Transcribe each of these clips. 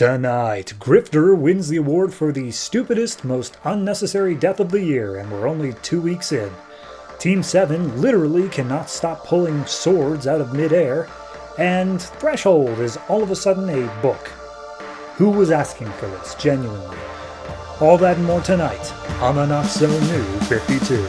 Tonight, Grifter wins the award for the stupidest, most unnecessary death of the year, and we're only 2 weeks in. Team 7 literally cannot stop pulling swords out of midair, and Threshold is all of a sudden a book. Who was asking for this, genuinely? All that and more tonight on the Not So New 52.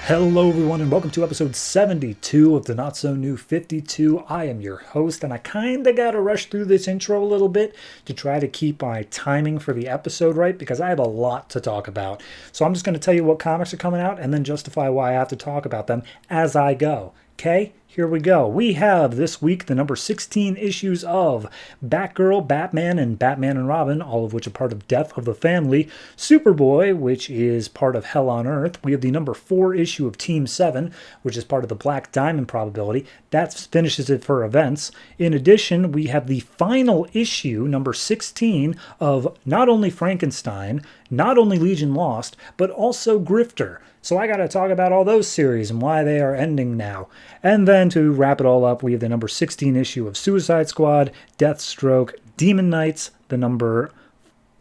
Hello everyone and welcome to episode 72 of the Not So New 52. I am your host and I kinda gotta rush through this intro a little bit to try to keep my timing for the episode right because I have a lot to talk about. So I'm just gonna tell you what comics are coming out and then justify why I have to talk about them as I go. Okay? Here we go. We have this week the number 16 issues of Batgirl, Batman, and Batman and Robin, all of which are part of Death of the Family. Superboy, which is part of Hell on Earth. We have the number 4 issue of Team 7, which is part of the Black Diamond probability. That finishes it for events. In addition, we have the final issue, number 16, of not only Frankenstein, not only Legion Lost, but also Grifter. So I got to talk about all those series and why they are ending now. And then to wrap it all up, we have the number 16 issue of Suicide Squad, Deathstroke, Demon Knights, the number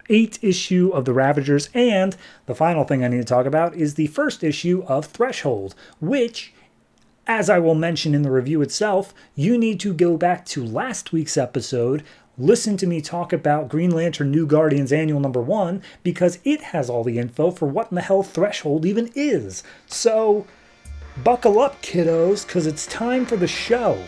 8 issue of the Ravagers, and the final thing I need to talk about is the first issue of Threshold, which, as I will mention in the review itself, you need to go back to last week's episode, listen to me talk about Green Lantern New Guardians Annual number 1, because it has all the info for what in the hell Threshold even is. So, buckle up, kiddos, because it's time for the show.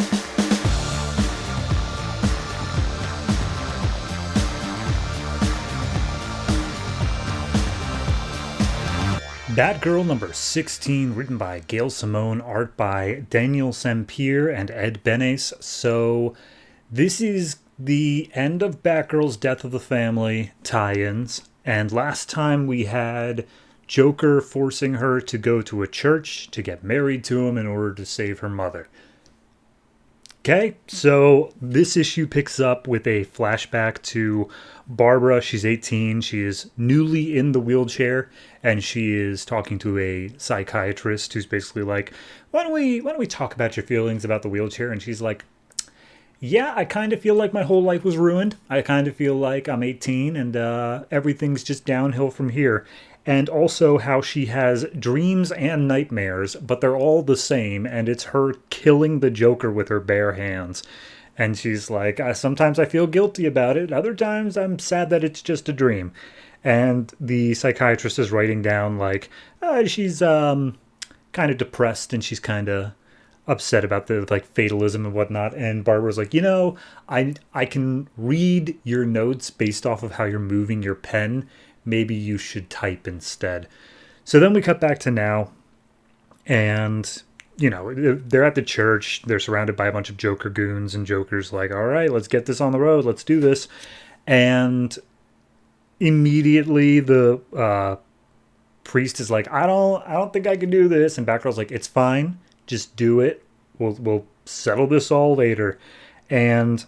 Batgirl number 16, written by Gail Simone, art by Daniel Sampere and Ed Benes. So, this is the end of Batgirl's Death of the Family tie-ins, and last time we had Joker forcing her to go to a church to get married to him in order to save her mother. Okay, so this issue picks up with a flashback to Barbara. She's 18, she is newly in the wheelchair, and she is talking to a psychiatrist who's basically like, why don't we talk about your feelings about the wheelchair? And she's like, yeah, I kind of feel like my whole life was ruined. I kind of feel like I'm 18 and everything's just downhill from here. And also how she has dreams and nightmares, but they're all the same, and it's her killing the Joker with her bare hands. And she's like, sometimes I feel guilty about it. Other times I'm sad that it's just a dream. And the psychiatrist is writing down like, she's kind of depressed and she's kind of upset about the like fatalism and whatnot, and Barbara's like, I can read your notes based off of how you're moving your pen. Maybe you should type instead. So then we cut back to now, and they're at the church. They're surrounded by a bunch of Joker goons, and Joker's like, all right, let's get this on the road. Let's do this. And immediately the priest is like, I don't think I can do this. And Batgirl's like, it's fine. Just do it. We'll settle this all later. And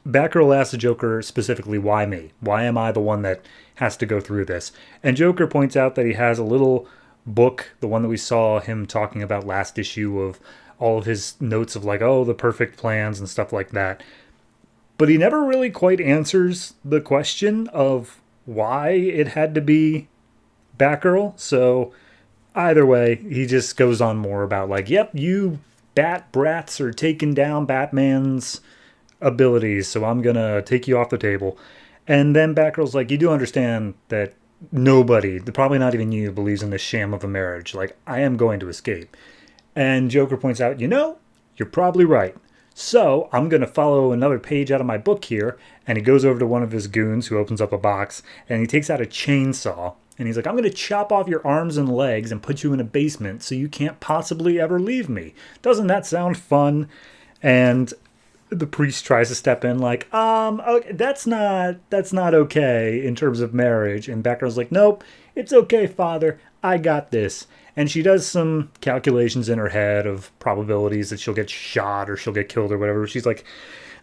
Batgirl asks the Joker specifically, why me? Why am I the one that has to go through this? And Joker points out that he has a little book, the one that we saw him talking about last issue, of all of his notes of like, the perfect plans and stuff like that. But he never really quite answers the question of why it had to be Batgirl. So either way, he just goes on more about like, yep, you bat brats are taking down Batman's abilities, so I'm gonna take you off the table. And then Batgirl's like, you do understand that nobody, probably not even you, believes in this sham of a marriage. Like, I am going to escape. And Joker points out, you're probably right. So I'm going to follow another page out of my book here. And he goes over to one of his goons who opens up a box, and he takes out a chainsaw. And he's like, I'm going to chop off your arms and legs and put you in a basement so you can't possibly ever leave me. Doesn't that sound fun? And the priest tries to step in like, okay, that's not okay in terms of marriage. And Batgirl's like, nope, it's okay, Father. I got this. And she does some calculations in her head of probabilities that she'll get shot or she'll get killed or whatever. She's like,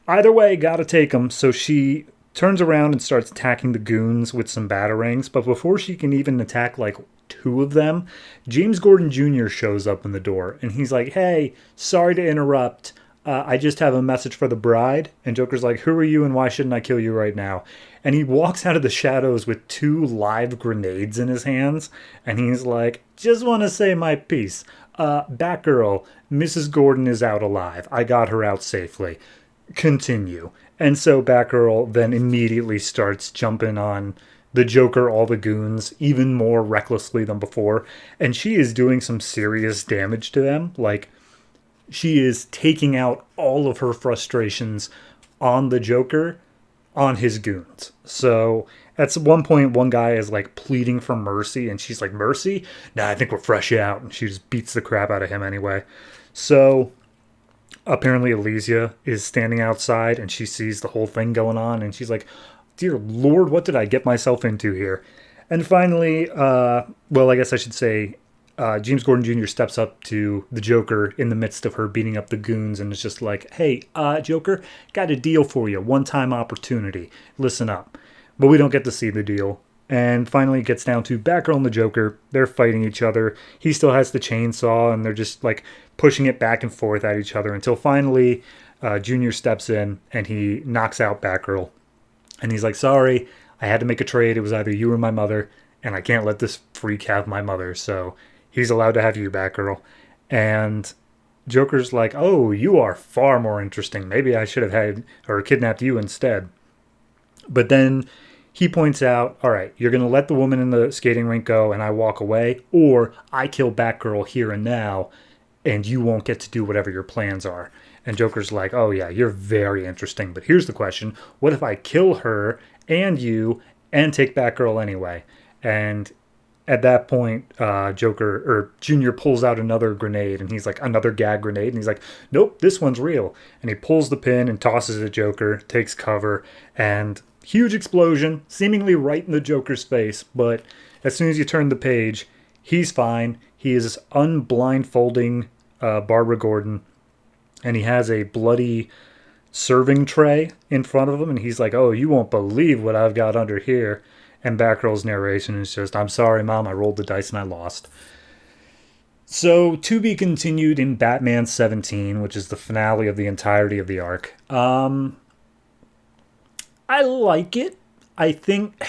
Either way, gotta take him. So she turns around and starts attacking the goons with some batarangs. But before she can even attack like two of them, James Gordon Jr. shows up in the door. And he's like, hey, sorry to interrupt. I just have a message for the bride. And Joker's like, who are you and why shouldn't I kill you right now? And he walks out of the shadows with 2 live grenades in his hands. And he's like, just want to say my piece. Batgirl, Mrs. Gordon is out alive. I got her out safely. Continue. And so Batgirl then immediately starts jumping on the Joker, all the goons, even more recklessly than before. And she is doing some serious damage to them. Like, she is taking out all of her frustrations on the Joker, on his goons. So at one point, one guy is like pleading for mercy, and she's like, mercy? Nah, I think we're fresh out. And she just beats the crap out of him anyway. So apparently Elysia is standing outside, and she sees the whole thing going on, and she's like, dear Lord, what did I get myself into here? And finally, well, I guess I should say, James Gordon Jr. steps up to the Joker in the midst of her beating up the goons and is just like, hey, Joker, got a deal for you. One-time opportunity. Listen up. But we don't get to see the deal. And finally it gets down to Batgirl and the Joker. They're fighting each other. He still has the chainsaw, and they're just like pushing it back and forth at each other until finally Junior steps in and he knocks out Batgirl. And he's like, sorry, I had to make a trade. It was either you or my mother, and I can't let this freak have my mother, so he's allowed to have you, Batgirl. And Joker's like, oh, you are far more interesting. Maybe I should have had or kidnapped you instead. But then he points out, all right, you're going to let the woman in the skating rink go and I walk away, or I kill Batgirl here and now and you won't get to do whatever your plans are. And Joker's like, oh yeah, you're very interesting. But here's the question. What if I kill her and you and take Batgirl anyway? And at that point, Junior pulls out another grenade, and he's like, another gag grenade. And he's like, nope, this one's real. And he pulls the pin and tosses it at Joker, takes cover, and huge explosion, seemingly right in the Joker's face. But as soon as you turn the page, he's fine. He is unblindfolding Barbara Gordon, and he has a bloody serving tray in front of him. And he's like, oh, you won't believe what I've got under here. And Batgirl's narration is just, I'm sorry, Mom, I rolled the dice and I lost. So, to be continued in Batman 17, which is the finale of the entirety of the arc. I like it. I think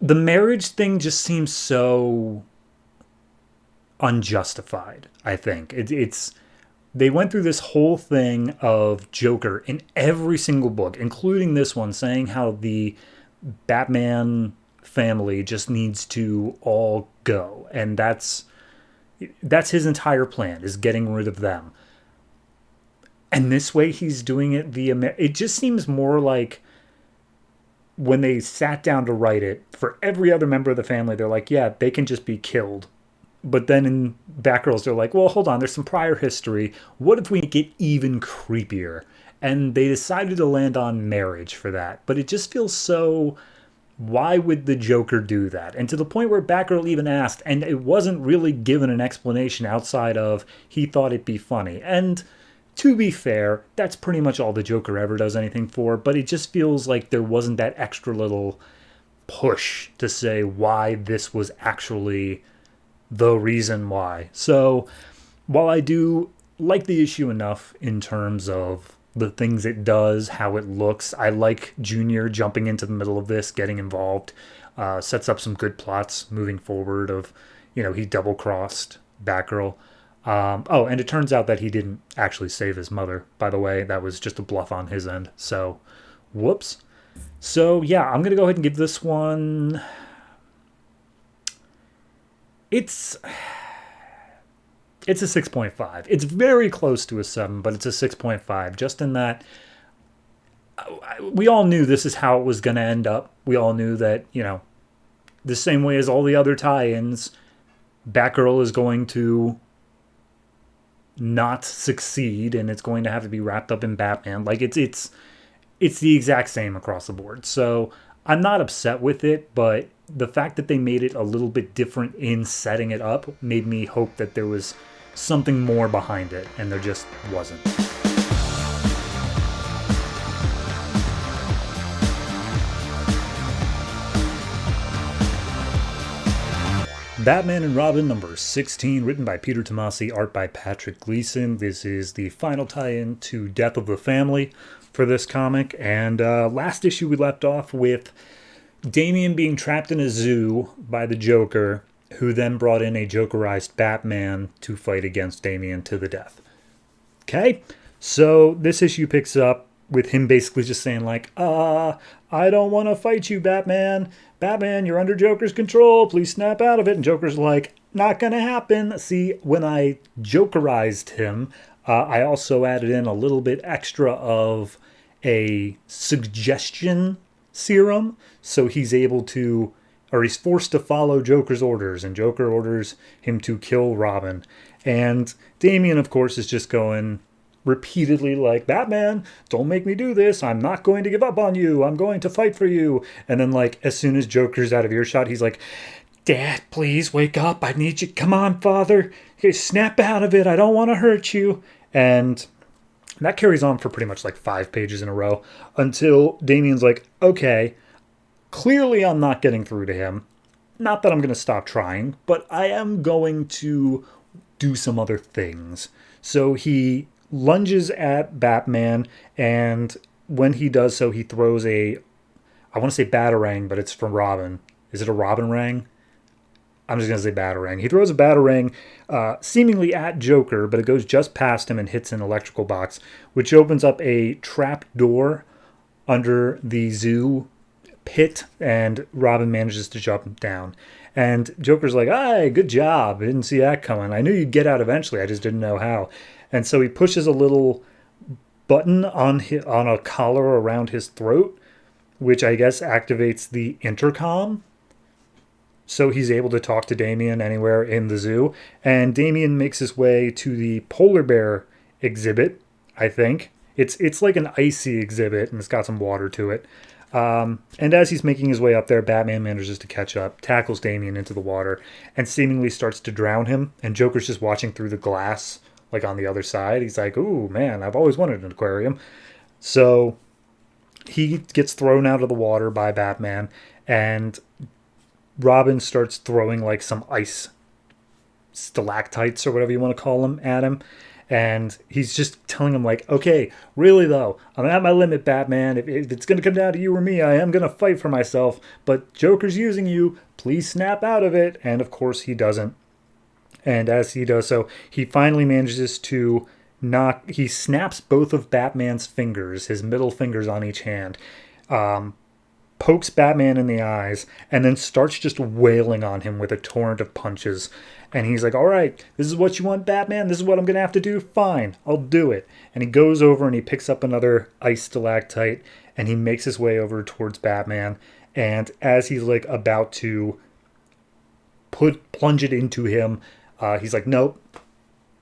the marriage thing just seems so unjustified, I think. It's they went through this whole thing of Joker in every single book, including this one, saying how the Batman family just needs to all go, and that's his entire plan, is getting rid of them. And this way he's doing it it just seems more like when they sat down to write it, for every other member of the family, they're like, yeah, they can just be killed. But then in Batgirls, they're like, well, hold on, there's some prior history. What if we make it even creepier? And they decided to land on marriage for that. But it just feels so, why would the Joker do that? And to the point where Batgirl even asked, and it wasn't really given an explanation outside of he thought it'd be funny. And to be fair, that's pretty much all the Joker ever does anything for. But it just feels like there wasn't that extra little push to say why this was actually the reason why. So while I do like the issue enough in terms of the things it does, how it looks, I like Junior jumping into the middle of this, getting involved, sets up some good plots moving forward of, he double-crossed Batgirl. And it turns out that he didn't actually save his mother, by the way. That was just a bluff on his end. So, whoops. So, yeah, I'm going to go ahead and give this one... It's a 6.5. It's very close to a 7, but it's a 6.5. Just in that we all knew this is how it was going to end up. We all knew that, the same way as all the other tie-ins, Batgirl is going to not succeed, and it's going to have to be wrapped up in Batman. Like, it's the exact same across the board. So I'm not upset with it, but the fact that they made it a little bit different in setting it up made me hope that there was something more behind it, and there just wasn't. Batman and Robin number 16, written by Peter Tomasi, art by Patrick Gleason. This is the final tie-in to Death of the Family for this comic. And last issue we left off with Damian being trapped in a zoo by the Joker, who then brought in a Jokerized Batman to fight against Damian to the death. Okay, so this issue picks up with him basically just saying like, I don't want to fight you, Batman. Batman, you're under Joker's control. Please snap out of it. And Joker's like, not going to happen. See, when I Jokerized him, I also added in a little bit extra of a suggestion serum. So he's able to, or he's forced to follow Joker's orders. And Joker orders him to kill Robin. And Damian, of course, is just going repeatedly like, Batman, don't make me do this. I'm not going to give up on you. I'm going to fight for you. And then like as soon as Joker's out of earshot, he's like, Dad, please wake up. I need you. Come on, Father. Okay, snap out of it. I don't want to hurt you. And that carries on for pretty much like 5 pages in a row until Damian's like, okay, clearly I'm not getting through to him. Not that I'm going to stop trying, but I am going to do some other things. So he lunges at Batman, and when he does so, he throws I want to say Batarang, but it's from Robin. Is it a Robin-rang? I'm just going to say Batarang. He throws a Batarang seemingly at Joker, but it goes just past him and hits an electrical box, which opens up a trap door under the zoo pit, and Robin manages to jump down. And Joker's like, "Hey, good job. I didn't see that coming. I knew you'd get out eventually. I just didn't know how." And so he pushes a little button on a collar around his throat, which I guess activates the intercom. So he's able to talk to Damian anywhere in the zoo. And Damian makes his way to the polar bear exhibit, I think. It's like an icy exhibit, and it's got some water to it. And as he's making his way up there, Batman manages to catch up, tackles Damian into the water, and seemingly starts to drown him. And Joker's just watching through the glass, like on the other side. He's like, ooh, man, I've always wanted an aquarium. So he gets thrown out of the water by Batman, and Robin starts throwing like some ice stalactites or whatever you want to call them at him. And he's just telling him like, okay, really though, I'm at my limit, Batman. If it's going to come down to you or me, I am going to fight for myself. But Joker's using you. Please snap out of it. And of course he doesn't. And as he does so, he finally manages to he snaps both of Batman's fingers, his middle fingers on each hand, pokes Batman in the eyes, and then starts just wailing on him with a torrent of punches. And he's like, all right, this is what you want, Batman? This is what I'm going to have to do? Fine, I'll do it. And he goes over and he picks up another ice stalactite, and he makes his way over towards Batman. And as he's like about to plunge it into him, he's like, nope,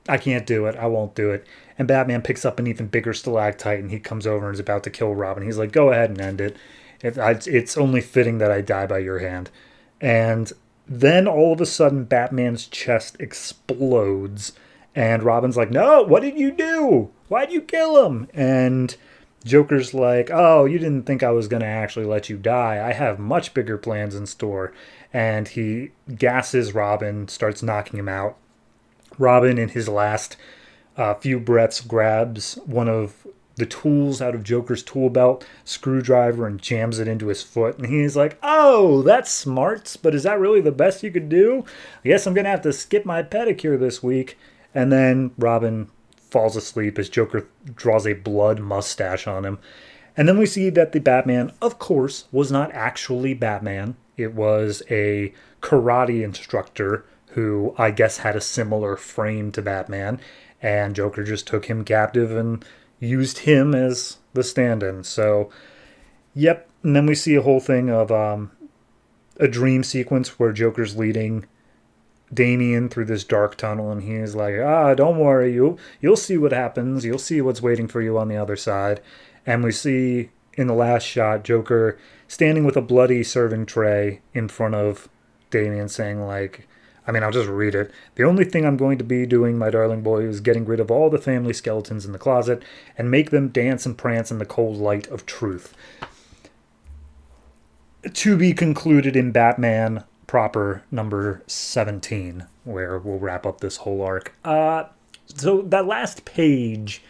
I can't do it. I won't do it. And Batman picks up an even bigger stalactite, and he comes over and is about to kill Robin. He's like, go ahead and end it. It's only fitting that I die by your hand. And then all of a sudden, Batman's chest explodes. And Robin's like, no, what did you do? Why'd you kill him? And Joker's like, oh, you didn't think I was going to actually let you die. I have much bigger plans in store. And he gasses Robin, starts knocking him out. Robin, in his last few breaths, grabs one of the tools out of Joker's tool belt, screwdriver, and jams it into his foot. And he's like, oh, that's smart, but is that really the best you could do? I guess I'm going to have to skip my pedicure this week. And then Robin falls asleep as Joker draws a blood mustache on him. And then we see that the Batman, of course, was not actually Batman. It was a karate instructor who I guess had a similar frame to Batman. And Joker just took him captive and used him as the stand-in. So, yep. And then we see a whole thing of a dream sequence where Joker's leading Damian through this dark tunnel, and he's like, don't worry, you'll see what happens. You'll see what's waiting for you on the other side. And we see in the last shot Joker standing with a bloody serving tray in front of Damian, saying like, I'll just read it. The only thing I'm going to be doing, my darling boy, is getting rid of all the family skeletons in the closet and make them dance and prance in the cold light of truth. To be concluded in Batman proper number 17, where we'll wrap up this whole arc. So that last page,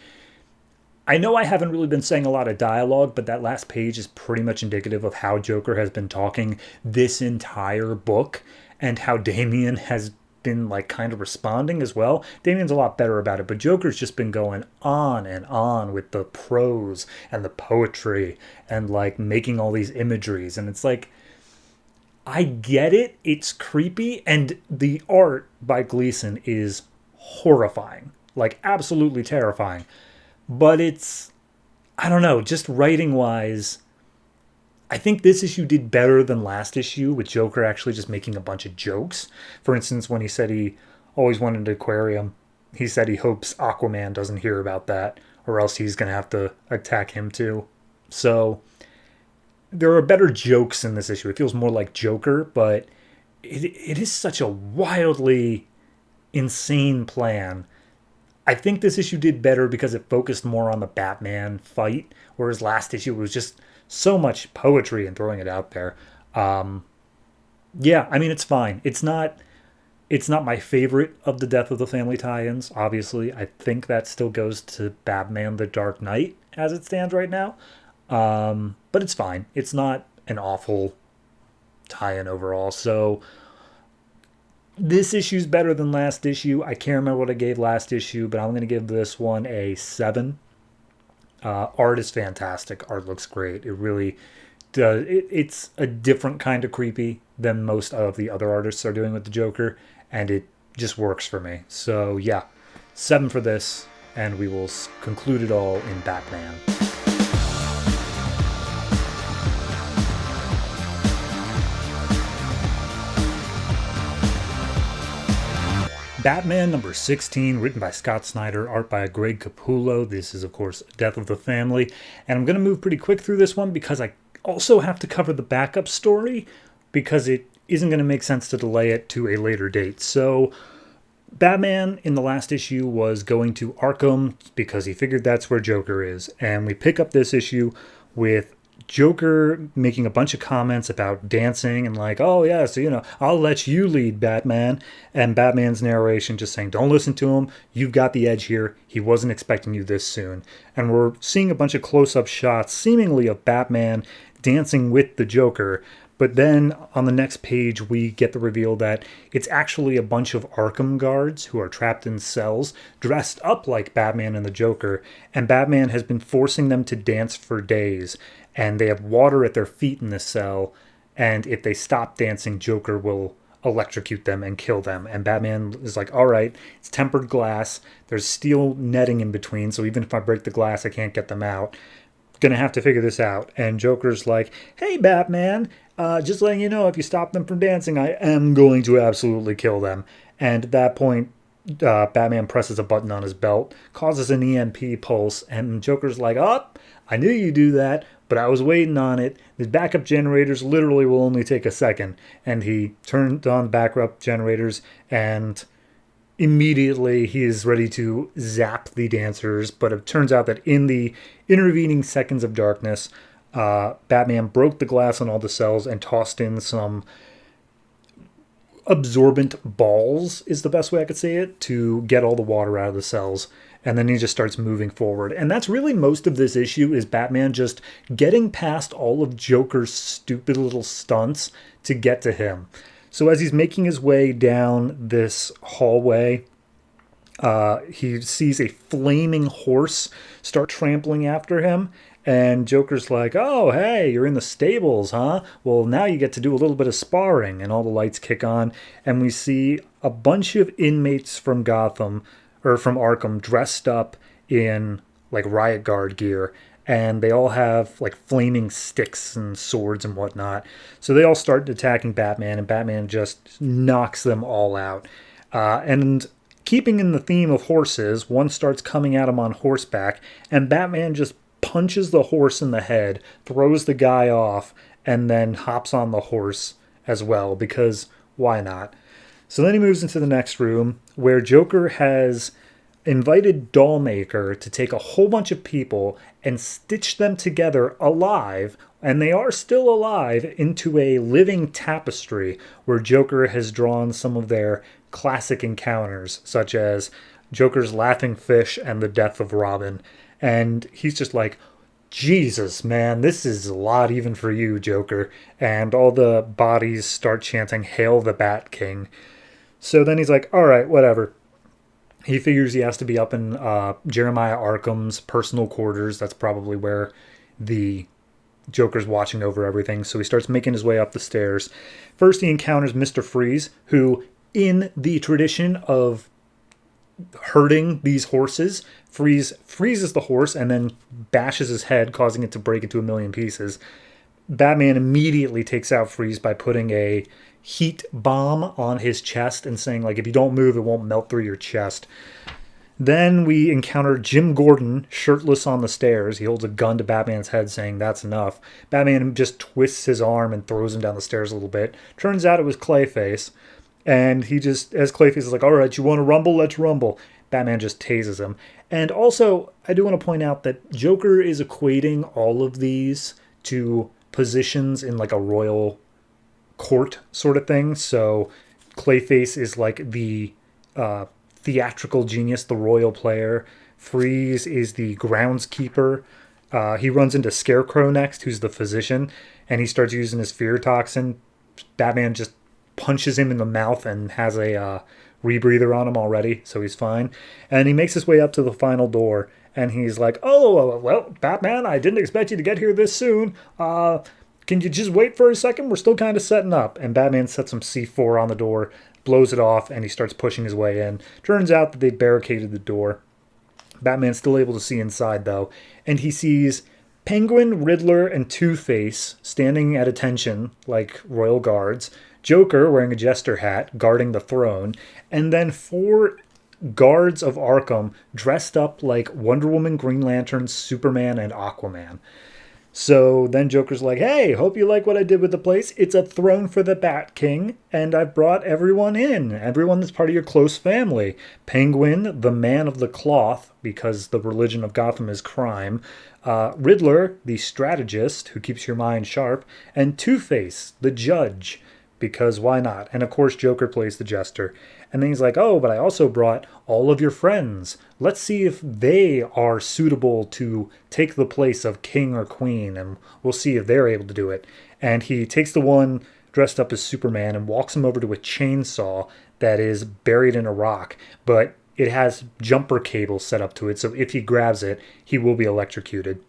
I know I haven't really been saying a lot of dialogue, but that last page is pretty much indicative of how Joker has been talking this entire book and how Damian has been like kind of responding as well. Damian's a lot better about it, but Joker's just been going on and on with the prose and the poetry and like making all these imageries. And it's like, I get it. It's creepy. And the art by Gleason is horrifying, like absolutely terrifying. But it's, I don't know, just writing wise, I think this issue did better than last issue with Joker actually just making a bunch of jokes. For instance, when he said he always wanted an aquarium, he said he hopes Aquaman doesn't hear about that or else he's going to have to attack him too. So there are better jokes in this issue. It feels more like Joker, but it is such a wildly insane plan. I think this issue did better because it focused more on the Batman fight, whereas last issue was just so much poetry and throwing it out there. Yeah, I mean, it's fine. It's not my favorite of the Death of the Family tie-ins, obviously. I think that still goes to Batman the Dark Knight as it stands right now. But it's fine. It's not an awful tie-in overall. So this issue's better than last issue. I can't remember what I gave last issue, but I'm going to give this one a 7. Art is fantastic. Art looks great. It really does. It's a different kind of creepy than most of the other artists are doing with the Joker, and it just works for me. So yeah, 7 for this, and we will conclude it all in Batman. Batman number 16, written by Scott Snyder, art by Greg Capullo. This is, of course, Death of the Family. And I'm going to move pretty quick through this one because I also have to cover the backup story because it isn't going to make sense to delay it to a later date. So Batman in the last issue was going to Arkham because he figured that's where Joker is. And we pick up this issue with Joker making a bunch of comments about dancing and like, oh yeah, so I'll let you lead, Batman. And Batman's narration just saying, don't listen to him. You've got the edge here. He wasn't expecting you this soon. And we're seeing a bunch of close-up shots seemingly of Batman dancing with the Joker. But then on the next page, we get the reveal that it's actually a bunch of Arkham guards who are trapped in cells, dressed up like Batman and the Joker, and Batman has been forcing them to dance for days. And they have water at their feet in this cell, and if they stop dancing, Joker will electrocute them and kill them. And Batman is like, all right, it's tempered glass. There's steel netting in between, so even if I break the glass, I can't get them out. Gonna have to figure this out. And Joker's like, hey, Batman, just letting you know, if you stop them from dancing, I am going to absolutely kill them. And at that point, Batman presses a button on his belt, causes an EMP pulse, and Joker's like, oh, I knew you'd do that, but I was waiting on it. The backup generators literally will only take a second. And he turned on backup generators, and immediately he is ready to zap the dancers. But it turns out that in the intervening seconds of darkness, Batman broke the glass on all the cells and tossed in some absorbent balls, is the best way I could say it, to get all the water out of the cells. And then he just starts moving forward. And that's really most of this issue, is Batman just getting past all of Joker's stupid little stunts to get to him. So as he's making his way down this hallway, he sees a flaming horse start trampling after him. And Joker's like, oh, hey, you're in the stables, huh? Well, now you get to do a little bit of sparring. And all the lights kick on. And we see a bunch of inmates from Gotham, or from Arkham, dressed up in like riot guard gear, and they all have like flaming sticks and swords and whatnot. So they all start attacking Batman, and Batman just knocks them all out. And keeping in the theme of horses, one starts coming at him on horseback, and Batman just punches the horse in the head, throws the guy off, and then hops on the horse as well, because why not? So then he moves into the next room where Joker has invited Dollmaker to take a whole bunch of people and stitch them together alive, and they are still alive, into a living tapestry where Joker has drawn some of their classic encounters, such as Joker's laughing fish and the death of Robin. And he's just like, Jesus, man, this is a lot even for you, Joker. And all the bodies start chanting, Hail the Bat King. So then he's like, all right, whatever. He figures he has to be up in Jeremiah Arkham's personal quarters. That's probably where the Joker's watching over everything. So he starts making his way up the stairs. First, he encounters Mr. Freeze, who, in the tradition of hurting these horses, freezes the horse and then bashes his head, causing it to break into a million pieces. Batman immediately takes out Freeze by putting a heat bomb on his chest and saying, like, if you don't move, it won't melt through your chest. Then we encounter Jim Gordon shirtless on the stairs. He holds a gun to Batman's head saying, that's enough. Batman just twists his arm and throws him down the stairs a little bit. Turns out it was Clayface. And he just, as Clayface is like, all right, you want to rumble? Let's rumble. Batman just tases him. And also, I do want to point out that Joker is equating all of these to positions in like a royal court sort of thing. So Clayface is like the theatrical genius, the royal player. Freeze is the groundskeeper. He runs into Scarecrow next, who's the physician, and he starts using his fear toxin. Batman just punches him in the mouth and has a rebreather on him already, so he's fine. And he makes his way up to the final door, and he's like, oh, well, Batman, I didn't expect you to get here this soon. Can you just wait for a second? We're still kind of setting up. And Batman sets some C4 on the door, blows it off, and he starts pushing his way in. Turns out that they barricaded the door. Batman's still able to see inside, though, and he sees Penguin, Riddler, and Two-Face standing at attention like royal guards, Joker wearing a jester hat guarding the throne, and then 4 guards of Arkham dressed up like Wonder Woman, Green Lantern, Superman, and Aquaman. So then Joker's like, hey, hope you like what I did with the place. It's a throne for the Bat King, and I've brought everyone in. Everyone that's part of your close family. Penguin, the man of the cloth, because the religion of Gotham is crime. Riddler, the strategist, who keeps your mind sharp. And Two-Face, the judge, because why not? And of course Joker plays the jester. And then he's like, oh, but I also brought all of your friends. Let's see if they are suitable to take the place of king or queen, and we'll see if they're able to do it. And he takes the one dressed up as Superman and walks him over to a chainsaw that is buried in a rock, but it has jumper cables set up to it, so if he grabs it, he will be electrocuted.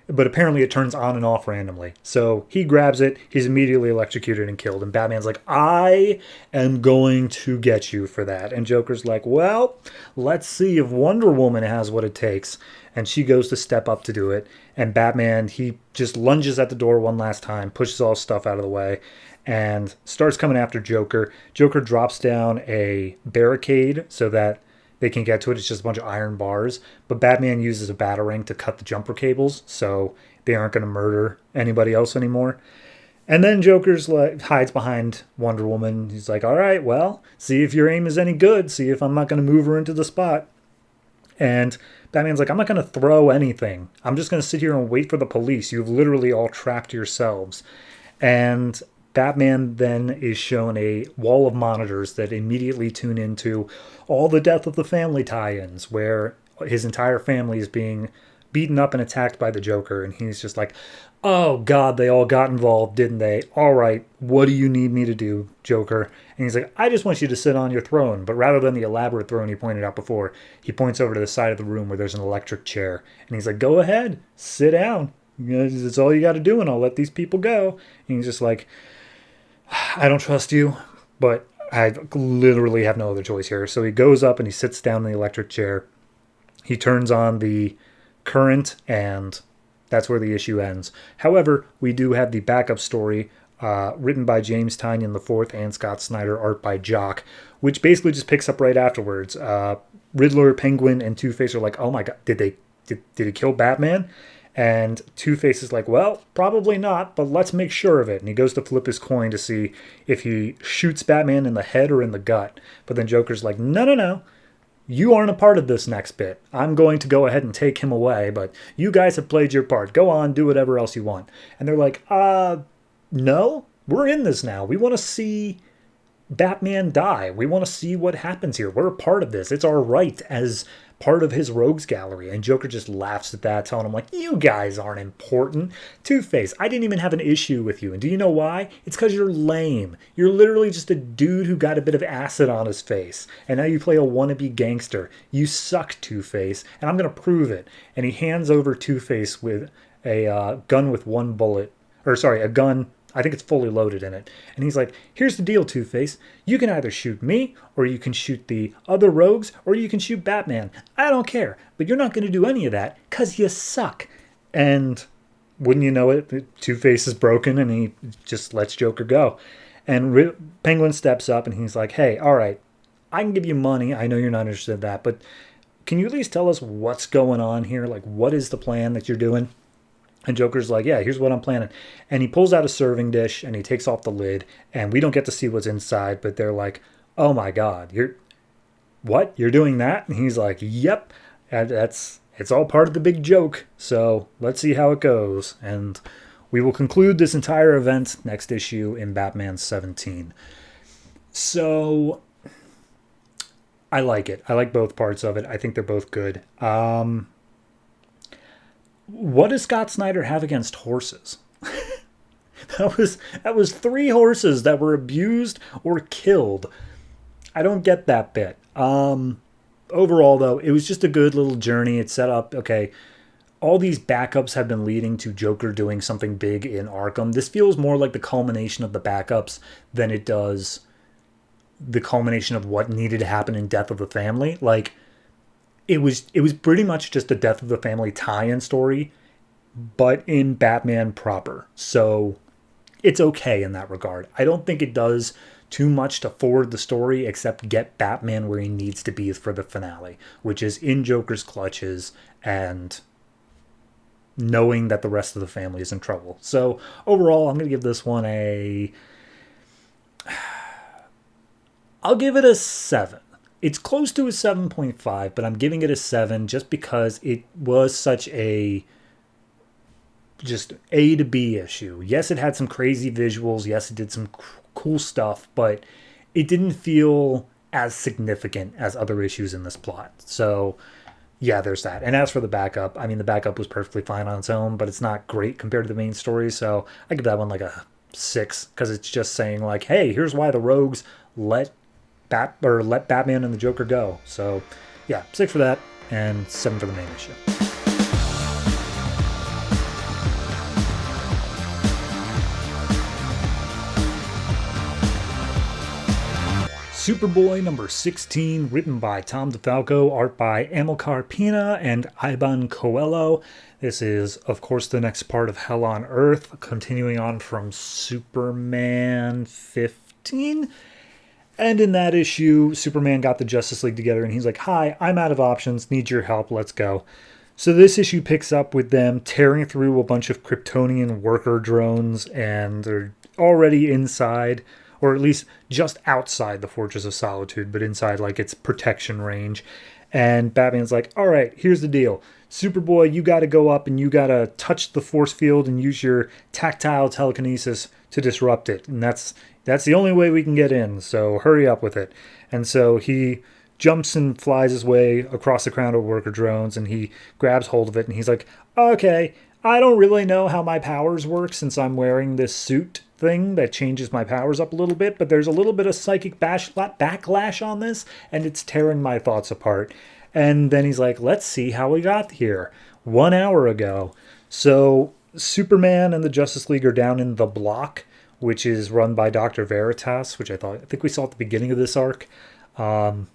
But apparently it turns on and off randomly. So he grabs it, he's immediately electrocuted and killed. And Batman's like, I am going to get you for that. And Joker's like, well, let's see if Wonder Woman has what it takes. And she goes to step up to do it. And Batman, he just lunges at the door one last time, pushes all his stuff out of the way, and starts coming after Joker. Joker drops down a barricade so that they can get to it. It's just a bunch of iron bars. But Batman uses a batarang to cut the jumper cables, so they aren't going to murder anybody else anymore. And then Joker's like hides behind Wonder Woman. He's like, all right, well, see if your aim is any good. See if I'm not going to move her into the spot. And Batman's like, I'm not going to throw anything. I'm just going to sit here and wait for the police. You've literally all trapped yourselves. And Batman then is shown a wall of monitors that immediately tune into all the Death of the Family tie-ins, where his entire family is being beaten up and attacked by the Joker. And he's just like, oh, God, they all got involved, didn't they? All right, what do you need me to do, Joker? And he's like, I just want you to sit on your throne. But rather than the elaborate throne he pointed out before, he points over to the side of the room where there's an electric chair. And he's like, go ahead, sit down. It's all you got to do, and I'll let these people go. And he's just like, I don't trust you, but I literally have no other choice here. So he goes up and he sits down in the electric chair. He turns on the current, and that's where the issue ends. However, we do have the backup story written by James Tynion IV and Scott Snyder, art by Jock, which basically just picks up right afterwards. Riddler, Penguin, and Two-Face are like, oh my God, did he kill Batman? And Two-Face is like, well, probably not, but let's make sure of it. And he goes to flip his coin to see if he shoots Batman in the head or in the gut. But then Joker's like, no. you aren't a part of this next bit. I'm going to go ahead and take him away, but you guys have played your part. Go on, do whatever else you want. And they're like, no, we're in this now. We want to see Batman die. We want to see what happens here. We're a part of this. It's our right as part of his rogues gallery. And Joker just laughs at that, telling him, like, you guys aren't important. Two-Face, I didn't even have an issue with you. And do you know why? It's because you're lame. You're literally just a dude who got a bit of acid on his face. And now you play a wannabe gangster. You suck, Two-Face. And I'm going to prove it. And he hands over Two-Face with a gun with one bullet. Or, sorry, a gun. I think it's fully loaded in it. And he's like, here's the deal, Two-Face. You can either shoot me, or you can shoot the other rogues, or you can shoot Batman. I don't care. But you're not going to do any of that, because you suck. And wouldn't you know it, Two-Face is broken, and he just lets Joker go. And Penguin steps up, and he's like, hey, all right, I can give you money. I know you're not interested in that, but can you at least tell us what's going on here? Like, what is the plan that you're doing? And Joker's like, yeah, here's what I'm planning. And he pulls out a serving dish and he takes off the lid, and we don't get to see what's inside, but they're like, oh my God, you're doing that? And he's like, yep, and it's all part of the big joke. So let's see how it goes. And we will conclude this entire event next issue in Batman 17. So I like it. I like both parts of it. I think they're both good. What does Scott Snyder have against horses? that was 3 horses that were abused or killed. I don't get that bit. Overall, though, it was just a good little journey. It set up, okay, all these backups have been leading to Joker doing something big in Arkham. This feels more like the culmination of the backups than it does the culmination of what needed to happen in Death of the Family. Like, it was pretty much just a Death of the Family tie-in story, but in Batman proper. So it's okay in that regard. I don't think it does too much to forward the story except get Batman where he needs to be for the finale, which is in Joker's clutches and knowing that the rest of the family is in trouble. So overall, I'm going to give this one I'll give it a 7. It's close to a 7.5, but I'm giving it a 7 just because it was such a just A to B issue. Yes, it had some crazy visuals. Yes, it did some cool stuff, but it didn't feel as significant as other issues in this plot. So yeah, there's that. And as for the backup, I mean, the backup was perfectly fine on its own, but it's not great compared to the main story. So I give that one like a 6 because it's just saying like, hey, here's why the rogues let Batman and the Joker go. So yeah, 6 for that and 7 for the main issue. Superboy number 16, written by Tom DeFalco, art by Amilcar Pinna and Iban Coello. This is, of course, the next part of Hell on Earth, continuing on from Superman 15. And in that issue, Superman got the Justice League together and he's like, hi, I'm out of options, need your help, let's go. So this issue picks up with them tearing through a bunch of Kryptonian worker drones, and they're already inside, or at least just outside the Fortress of Solitude, but inside like its protection range. And Batman's like, all right, here's the deal. Superboy, you got to go up and you got to touch the force field and use your tactile telekinesis to disrupt it. And that's the only way we can get in, so hurry up with it. And so he jumps and flies his way across the crowd of worker drones, and he grabs hold of it, and he's like, okay, I don't really know how my powers work since I'm wearing this suit thing that changes my powers up a little bit, but there's a little bit of psychic backlash on this, and it's tearing my thoughts apart. And then he's like, let's see how we got here. 1 hour ago. So Superman and the Justice League are down in the Block, which is run by Dr. Veritas, which I think we saw at the beginning of this arc. And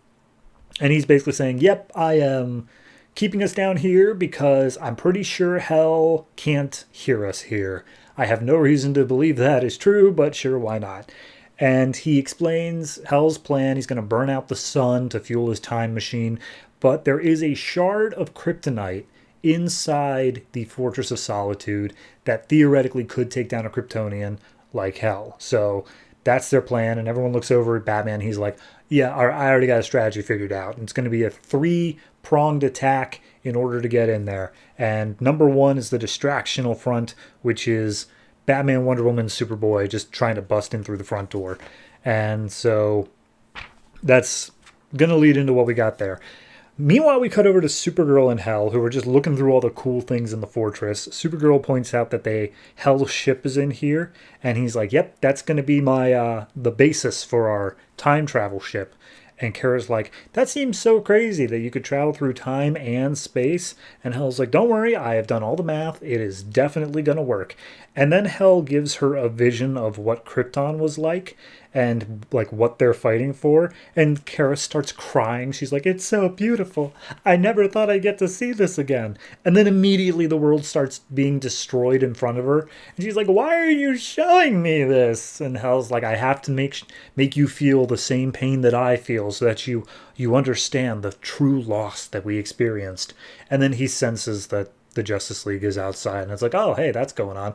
he's basically saying, yep, I am keeping us down here because I'm pretty sure hell can't hear us here. I have no reason to believe that is true, but sure, why not? And he explains Hell's plan. He's going to burn out the sun to fuel his time machine. But there is a shard of kryptonite inside the Fortress of Solitude that theoretically could take down a Kryptonian like Hell. So that's their plan. And everyone looks over at Batman. He's like, Yeah, I already got a strategy figured out. It's going to be a three-pronged attack in order to get in there. And number one is the distractional front, which is Batman, Wonder Woman, Superboy just trying to bust in through the front door. And so that's going to lead into what we got there. Meanwhile, we cut over to Supergirl and Hell, who are just looking through all the cool things in the fortress. Supergirl points out that Hell's ship is in here, and he's like, "Yep, that's going to be my the basis for our time travel ship." And Kara's like, "That seems so crazy that you could travel through time and space." And Hell's like, "Don't worry, I have done all the math. It is definitely going to work." And then Hell gives her a vision of what Krypton was like and like what they're fighting for. And Kara starts crying. She's like, "It's so beautiful. I never thought I'd get to see this again." And then immediately the world starts being destroyed in front of her. And she's like, "Why are you showing me this?" And Hell's like, "I have to make you feel the same pain that I feel so that you understand the true loss that we experienced." And then he senses that the Justice League is outside. And it's like, "Oh, hey, that's going on."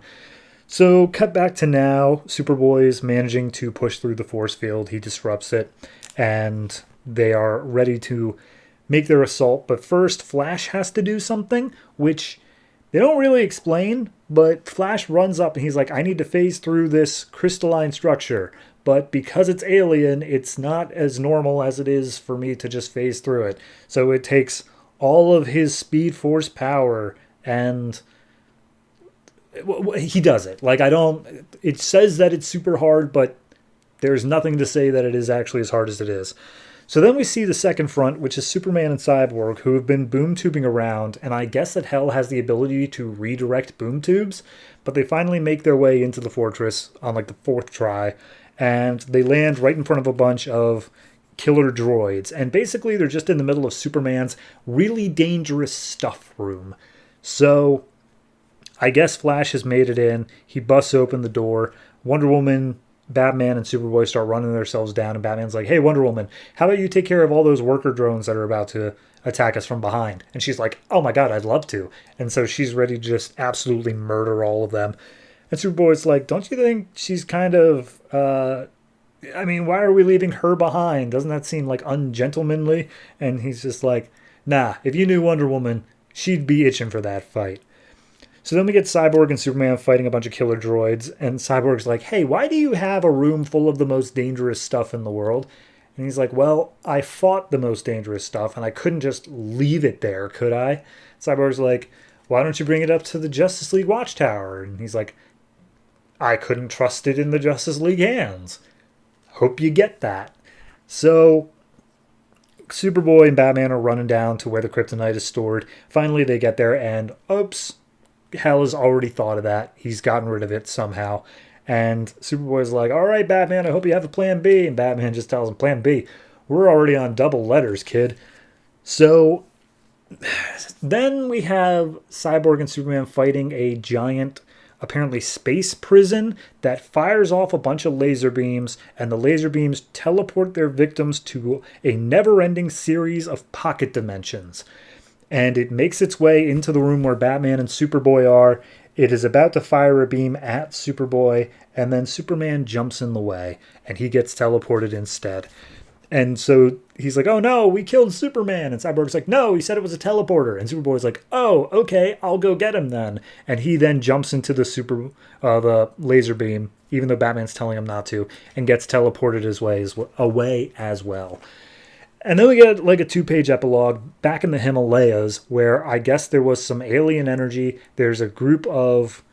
So, cut back to now. Superboy is managing to push through the force field. He disrupts it, and they are ready to make their assault. But first, Flash has to do something, which they don't really explain. But Flash runs up, and he's like, "I need to phase through this crystalline structure. But because it's alien, it's not as normal as it is for me to just phase through it. So it takes all of his Speed Force power, and he does it. Like, it says that it's super hard, but there's nothing to say that it is actually as hard as it is." So then we see the second front, which is Superman and Cyborg, who have been boom tubing around, and I guess that Hell has the ability to redirect boom tubes, but they finally make their way into the fortress on like the fourth try, and they land right in front of a bunch of killer droids, and basically they're just in the middle of Superman's really dangerous stuff room. So I guess Flash has made it in. He busts open the door. Wonder Woman, Batman, and Superboy start running themselves down. And Batman's like, "Hey, Wonder Woman, how about you take care of all those worker drones that are about to attack us from behind?" And she's like, "Oh my God, I'd love to." And so she's ready to just absolutely murder all of them. And Superboy's like, "Don't you think she's kind of, why are we leaving her behind? Doesn't that seem like ungentlemanly?" And he's just like, "Nah, if you knew Wonder Woman, she'd be itching for that fight." So then we get Cyborg and Superman fighting a bunch of killer droids, and Cyborg's like, "Hey, why do you have a room full of the most dangerous stuff in the world?" And he's like, "Well, I fought the most dangerous stuff, and I couldn't just leave it there, could I?" Cyborg's like, "Why don't you bring it up to the Justice League Watchtower?" And he's like, "I couldn't trust it in the Justice League hands." Hope you get that. So Superboy and Batman are running down to where the kryptonite is stored. Finally, they get there, and oops, Hell has already thought of that. He's gotten rid of it somehow. And Superboy's like, "All right, Batman, I hope you have a plan B." And Batman just tells him, "Plan B? We're already on double letters, kid." So then we have Cyborg and Superman fighting a giant, apparently space prison that fires off a bunch of laser beams, and the laser beams teleport their victims to a never-ending series of pocket dimensions. And it makes its way into the room where Batman and Superboy are. It is about to fire a beam at Superboy, and then Superman jumps in the way, and he gets teleported instead. And so he's like, "Oh no, we killed Superman." And Cyborg's like, "No, he said it was a teleporter." And Superboy's like, "Oh, okay, I'll go get him then." And he then jumps into the laser beam, even though Batman's telling him not to, and gets teleported away as well. And then we get like a 2-page epilogue back in the Himalayas, where I guess there was some alien energy. There's a group of,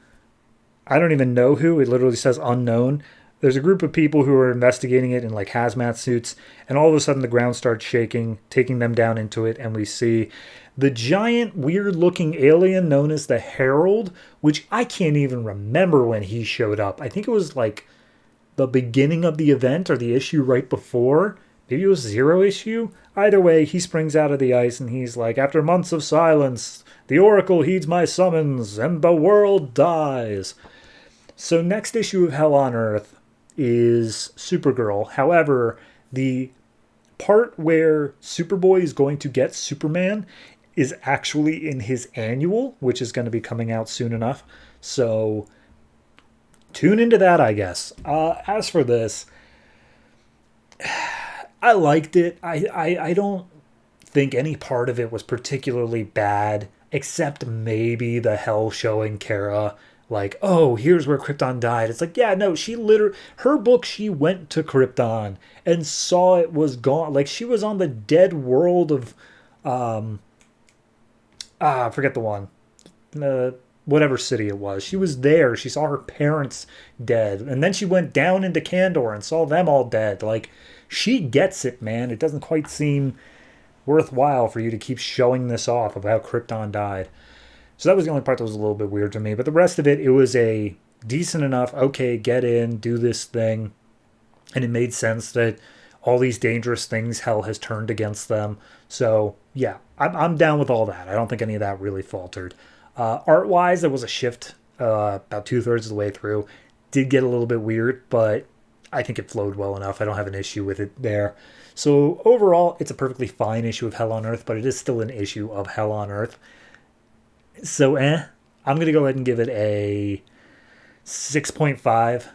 I don't even know who, it literally says unknown. There's a group of people who are investigating it in like hazmat suits, and all of a sudden the ground starts shaking, taking them down into it, and we see the giant, weird-looking alien known as the Herald, which I can't even remember when he showed up. I think it was like the beginning of the event or the issue right before. Maybe it was Zero issue? Either way, he springs out of the ice and he's like, "After months of silence, the Oracle heeds my summons, and the world dies." So next issue of Hell on Earth is Supergirl. However, the part where Superboy is going to get Superman is actually in his annual, which is going to be coming out soon enough. So tune into that, I guess. As for this, I liked it. I don't think any part of it was particularly bad, except maybe the hell showing Kara like, oh, here's where Krypton died. It's like, yeah, no, she literally, her book, she went to Krypton and saw it was gone. Like, she was on the dead world of, I forget the one, whatever city it was. She was there. She saw her parents dead. And then she went down into Kandor and saw them all dead. Like, she gets it, man. It doesn't quite seem worthwhile for you to keep showing this off of how Krypton died. So that was the only part that was a little bit weird to me. But the rest of it, it was a decent enough, okay, get in, do this thing. And it made sense that all these dangerous things hell has turned against them. So, yeah, I'm down with all that. I don't think any of that really faltered. Art-wise, there was a shift about 2/3 of the way through. Did get a little bit weird, but I think it flowed well enough. I don't have an issue with it there. So overall, it's a perfectly fine issue of Hell on Earth, but it is still an issue of Hell on Earth. So, I'm going to go ahead and give it a 6.5.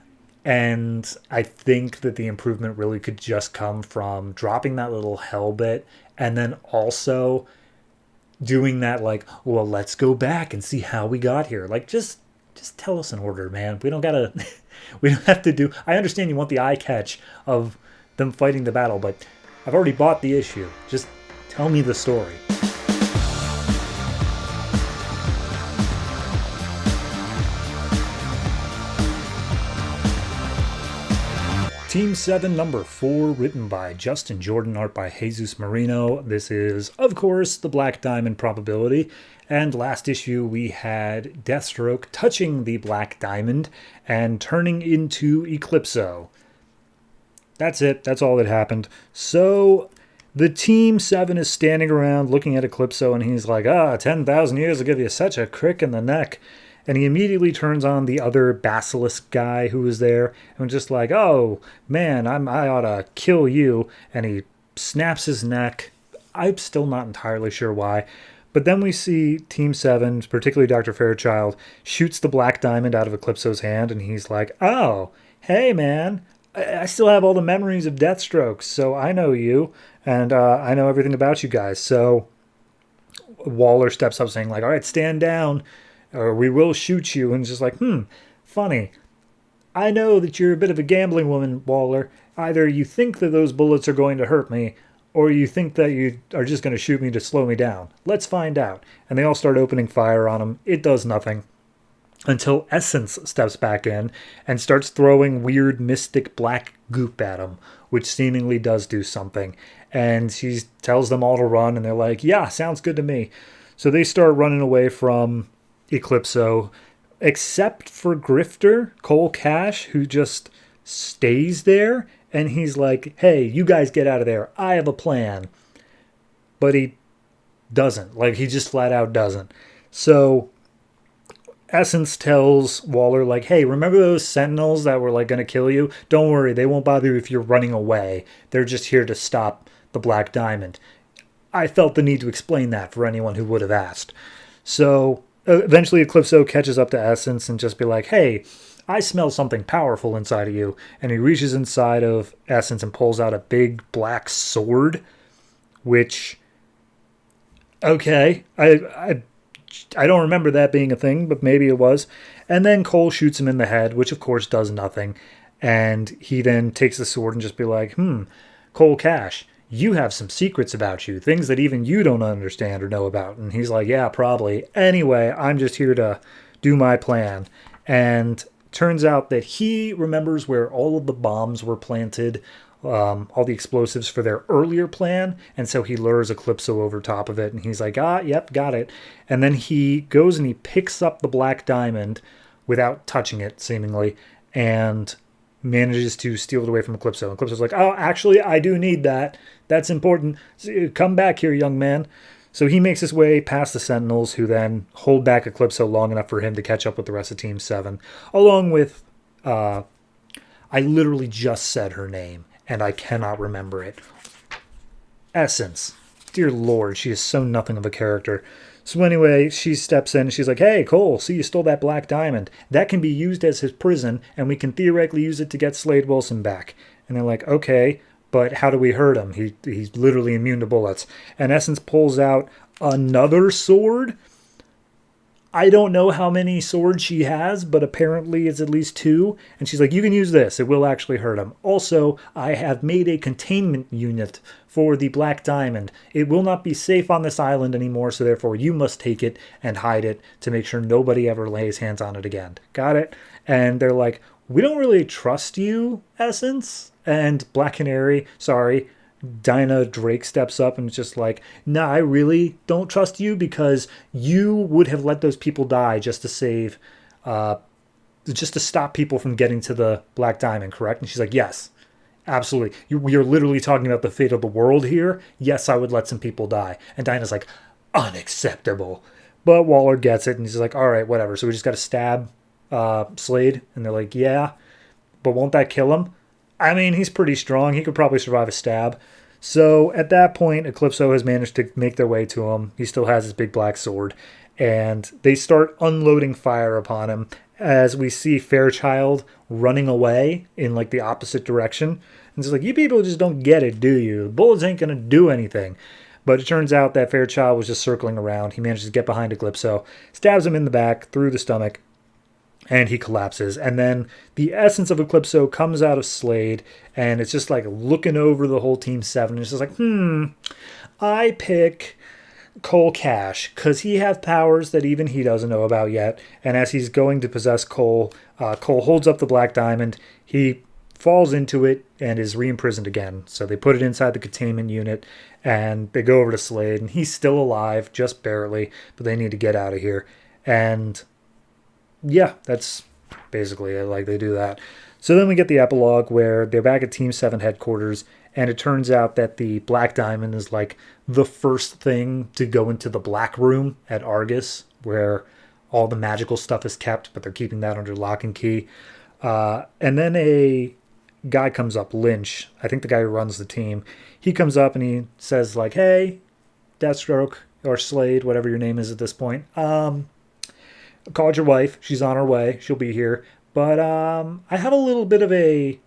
And I think that the improvement really could just come from dropping that little hell bit and then also doing that, like, well, let's go back and see how we got here. Like, just tell us an order, man. We don't gotta, we don't have to do, I understand you want the eye catch of them fighting the battle, but I've already bought the issue. Just tell me the story. Team 7, number 4, written by Justin Jordan, art by Jesus Merino. This is, of course, the Black Diamond probability. And last issue, we had Deathstroke touching the Black Diamond and turning into Eclipso. That's it. That's all that happened. So the Team 7 is standing around looking at Eclipso, and he's like, 10,000 years will give you such a crick in the neck. And he immediately turns on the other basilisk guy who was there and was just like, oh, man, I ought to kill you. And he snaps his neck. I'm still not entirely sure why. But then we see Team 7, particularly Dr. Fairchild, shoots the Black Diamond out of Eclipso's hand. And he's like, oh, hey, man, I still have all the memories of Deathstroke. So I know you. And I know everything about you guys. So Waller steps up saying, like, all right, stand down, or we will shoot you. And it's just like, funny. I know that you're a bit of a gambling woman, Waller. Either you think that those bullets are going to hurt me, or you think that you are just going to shoot me to slow me down. Let's find out. And they all start opening fire on him. It does nothing. Until Essence steps back in and starts throwing weird mystic black goop at him, which seemingly does do something. And she tells them all to run, and they're like, yeah, sounds good to me. So they start running away from Eclipso, except for Grifter, Cole Cash, who just stays there, and he's like, hey, you guys get out of there. I have a plan. But he doesn't. Like, he just flat out doesn't. So Essence tells Waller, like, hey, remember those sentinels that were, like, going to kill you? Don't worry, they won't bother you if you're running away. They're just here to stop the Black Diamond. I felt the need to explain that for anyone who would have asked. So eventually Eclipso catches up to Essence and just be like, hey, I smell something powerful inside of you. And he reaches inside of Essence and pulls out a big black sword, which, okay, I don't remember that being a thing, but maybe it was. And then Cole shoots him in the head, which of course does nothing. And he then takes the sword and just be like, Cole Cash, you have some secrets about you, things that even you don't understand or know about. And he's like, yeah, probably. Anyway, I'm just here to do my plan. And turns out that he remembers where all of the bombs were planted, all the explosives for their earlier plan. And so he lures Eclipso over top of it. And he's like, yep, got it. And then he goes and he picks up the Black Diamond without touching it, seemingly, and manages to steal it away from Eclipso. And Eclipso's like, oh, actually, I do need that. That's important. Come back here, young man. So he makes his way past the Sentinels, who then hold back Eclipso long enough for him to catch up with the rest of Team 7, along with, I literally just said her name, and I cannot remember it. Essence. Dear Lord, she is so nothing of a character. So anyway, she steps in and she's like, hey, Cole, see, you stole that Black Diamond. That can be used as his prison, and we can theoretically use it to get Slade Wilson back. And they're like, okay, but how do we hurt him? He's literally immune to bullets. And Essence pulls out another sword. I don't know how many swords she has, but apparently it's at least 2. And she's like, you can use this. It will actually hurt him. Also, I have made a containment unit for the Black Diamond. It will not be safe on this island anymore, so therefore you must take it and hide it to make sure nobody ever lays hands on it again. Got it? And they're like, we don't really trust you, Essence. And Black Canary, Dinah Drake steps up and is just like, nah, I really don't trust you because you would have let those people die just to save, just to stop people from getting to the Black Diamond, correct? And she's like, yes, absolutely. You're literally talking about the fate of the world here. Yes, I would let some people die. And Dinah's like, unacceptable. But Waller gets it and he's like, all right, whatever. So we just got to stab S.H.A.D.E. And they're like, yeah, but won't that kill him? I mean, he's pretty strong. He could probably survive a stab. So at that point, Eclipso has managed to make their way to him. He still has his big black sword. And they start unloading fire upon him as we see Fairchild running away in like the opposite direction. And it's like, you people just don't get it, do you? Bullets ain't going to do anything. But it turns out that Fairchild was just circling around. He manages to get behind Eclipso, stabs him in the back, through the stomach, and he collapses. And then the essence of Eclipso comes out of S.H.A.D.E, and it's just like looking over the whole Team 7. And it's just like, I pick Cole Cash, because he has powers that even he doesn't know about yet. And as he's going to possess Cole, Cole holds up the Black Diamond. He falls into it and is re-imprisoned again. So they put it inside the containment unit, and they go over to S.H.A.D.E, and he's still alive, just barely, but they need to get out of here. And yeah, that's basically it. Like, they do that. So then we get the epilogue where they're back at Team 7 headquarters, and it turns out that the Black Diamond is like the first thing to go into the Black Room at Argus, where all the magical stuff is kept, but they're keeping that under lock and key. And then a guy comes up, Lynch, I think the guy who runs the team. He comes up and he says, like, hey, Deathstroke, or S.H.A.D.E, whatever your name is at this point. Called your wife. She's on her way. She'll be here. But I have a little bit of a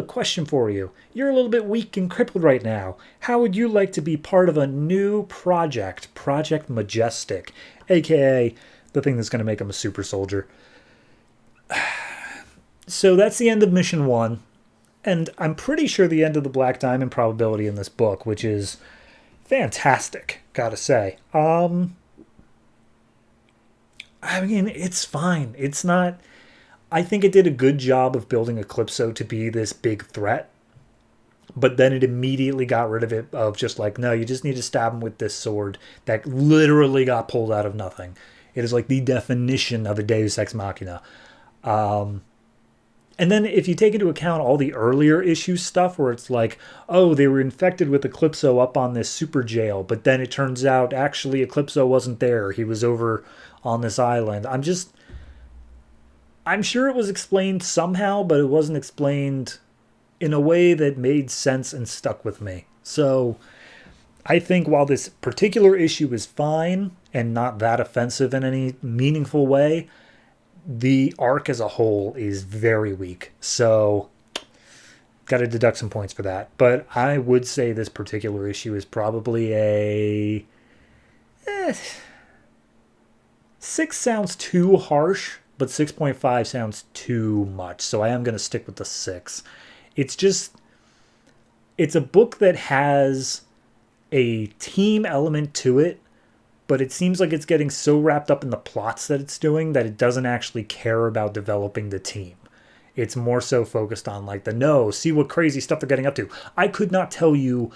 question for you. You're a little bit weak and crippled right now. How would you like to be part of a new project, Project Majestic, aka the thing that's going to make him a super soldier? So that's the end of Mission 1, and I'm pretty sure the end of the Black Diamond probability in this book, which is fantastic, gotta say. I mean, it's fine. It's not... I think it did a good job of building Eclipso to be this big threat, but then it immediately got rid of it, of just like, no, you just need to stab him with this sword that literally got pulled out of nothing. It is like the definition of a Deus Ex Machina. And then if you take into account all the earlier issue stuff where it's like, oh, they were infected with Eclipso up on this super jail, but then it turns out actually Eclipso wasn't there. He was over on this island. I'm sure it was explained somehow, but it wasn't explained in a way that made sense and stuck with me. So I think while this particular issue is fine and not that offensive in any meaningful way, the arc as a whole is very weak. So got to deduct some points for that. But I would say this particular issue is probably a... 6 sounds too harsh, but 6.5 sounds too much. So I am going to stick with the 6. It's a book that has a team element to it, but it seems like it's getting so wrapped up in the plots that it's doing that it doesn't actually care about developing the team. It's more so focused on like see what crazy stuff they're getting up to. I could not tell you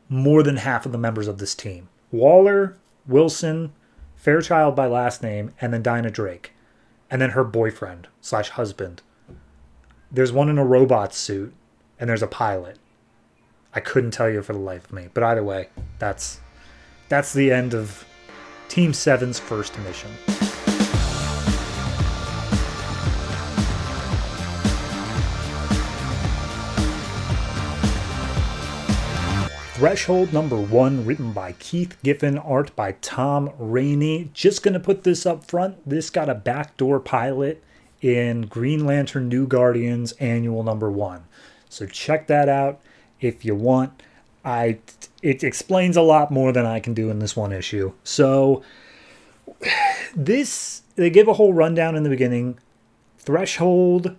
more than half of the members of this team. Waller, Wilson, Fairchild by last name, and then Dinah Drake. And then her boyfriend / husband. There's one in a robot suit, and there's a pilot. I couldn't tell you for the life of me. But either way, that's the end of Team 7's first mission. Threshold number 1, written by Keith Giffen, art by Tom Raney. Just going to put this up front. This got a backdoor pilot in Green Lantern New Guardians Annual number 1. So check that out. if you want. It explains a lot more than I can do in this one issue. So they give a whole rundown in the beginning. Threshold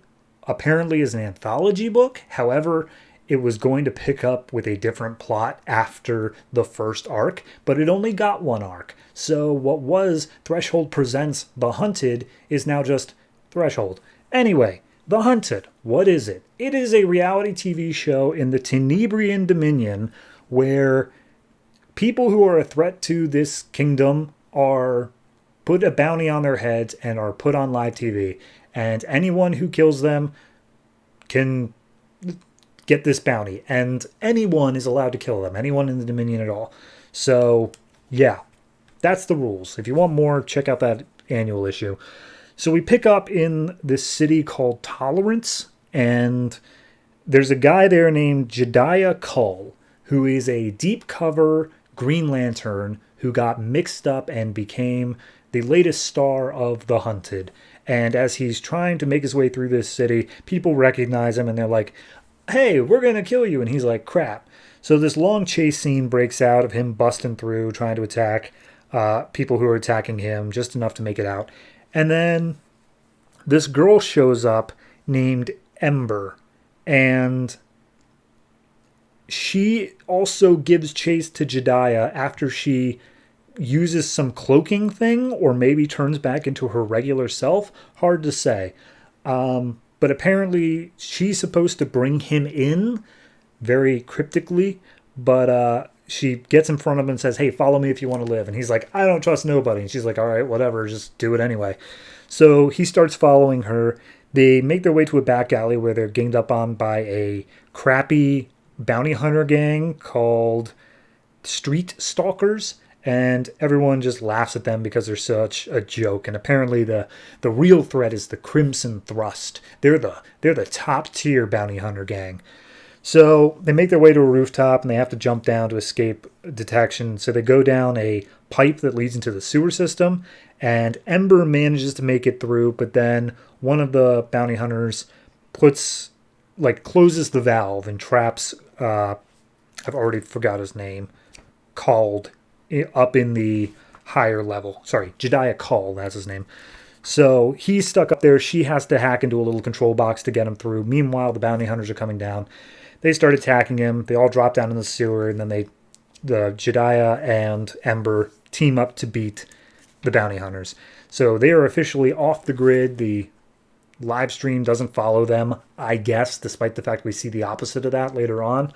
apparently is an anthology book. However, it was going to pick up with a different plot after the first arc, but it only got one arc. So what was Threshold Presents The Hunted is now just Threshold. Anyway, The Hunted, what is it? It is a reality TV show in the Tenebrian Dominion where people who are a threat to this kingdom are put a bounty on their heads and are put on live TV. And anyone who kills them can get this bounty. And anyone is allowed to kill them. Anyone in the Dominion at all. So, yeah, that's the rules. If you want more, check out that annual issue. So we pick up in this city called Tolerance. And there's a guy there named Jedediah Cull, who is a deep cover Green Lantern who got mixed up and became the latest star of The Hunted. And as he's trying to make his way through this city, people recognize him and they're like, hey, we're going to kill you. And he's like, crap. So this long chase scene breaks out of him busting through, trying to attack people who are attacking him, just enough to make it out. And then this girl shows up named Ember. And she also gives chase to Jedediah after she uses some cloaking thing or maybe turns back into her regular self. Hard to say. But apparently she's supposed to bring him in very cryptically. But she gets in front of him and says, hey, follow me if you want to live. And he's like, I don't trust nobody. And she's like, all right, whatever, just do it anyway. So he starts following her. They make their way to a back alley where they're ganged up on by a crappy bounty hunter gang called Street Stalkers. And everyone just laughs at them because they're such a joke. And apparently the real threat is the Crimson Thrust. They're the top tier bounty hunter gang. So they make their way to a rooftop and they have to jump down to escape detection. So they go down a pipe that leads into the sewer system. And Ember manages to make it through, but then one of the bounty hunters closes the valve and traps, I've already forgot his name, called up in the higher level. Sorry, Jedediah Cull, that's his name. So he's stuck up there. She has to hack into a little control box to get him through. Meanwhile, the bounty hunters are coming down. They start attacking him. They all drop down in the sewer, and then the Jedediah and Ember team up to beat the bounty hunters. So they are officially off the grid. The live stream doesn't follow them, I guess, despite the fact we see the opposite of that later on.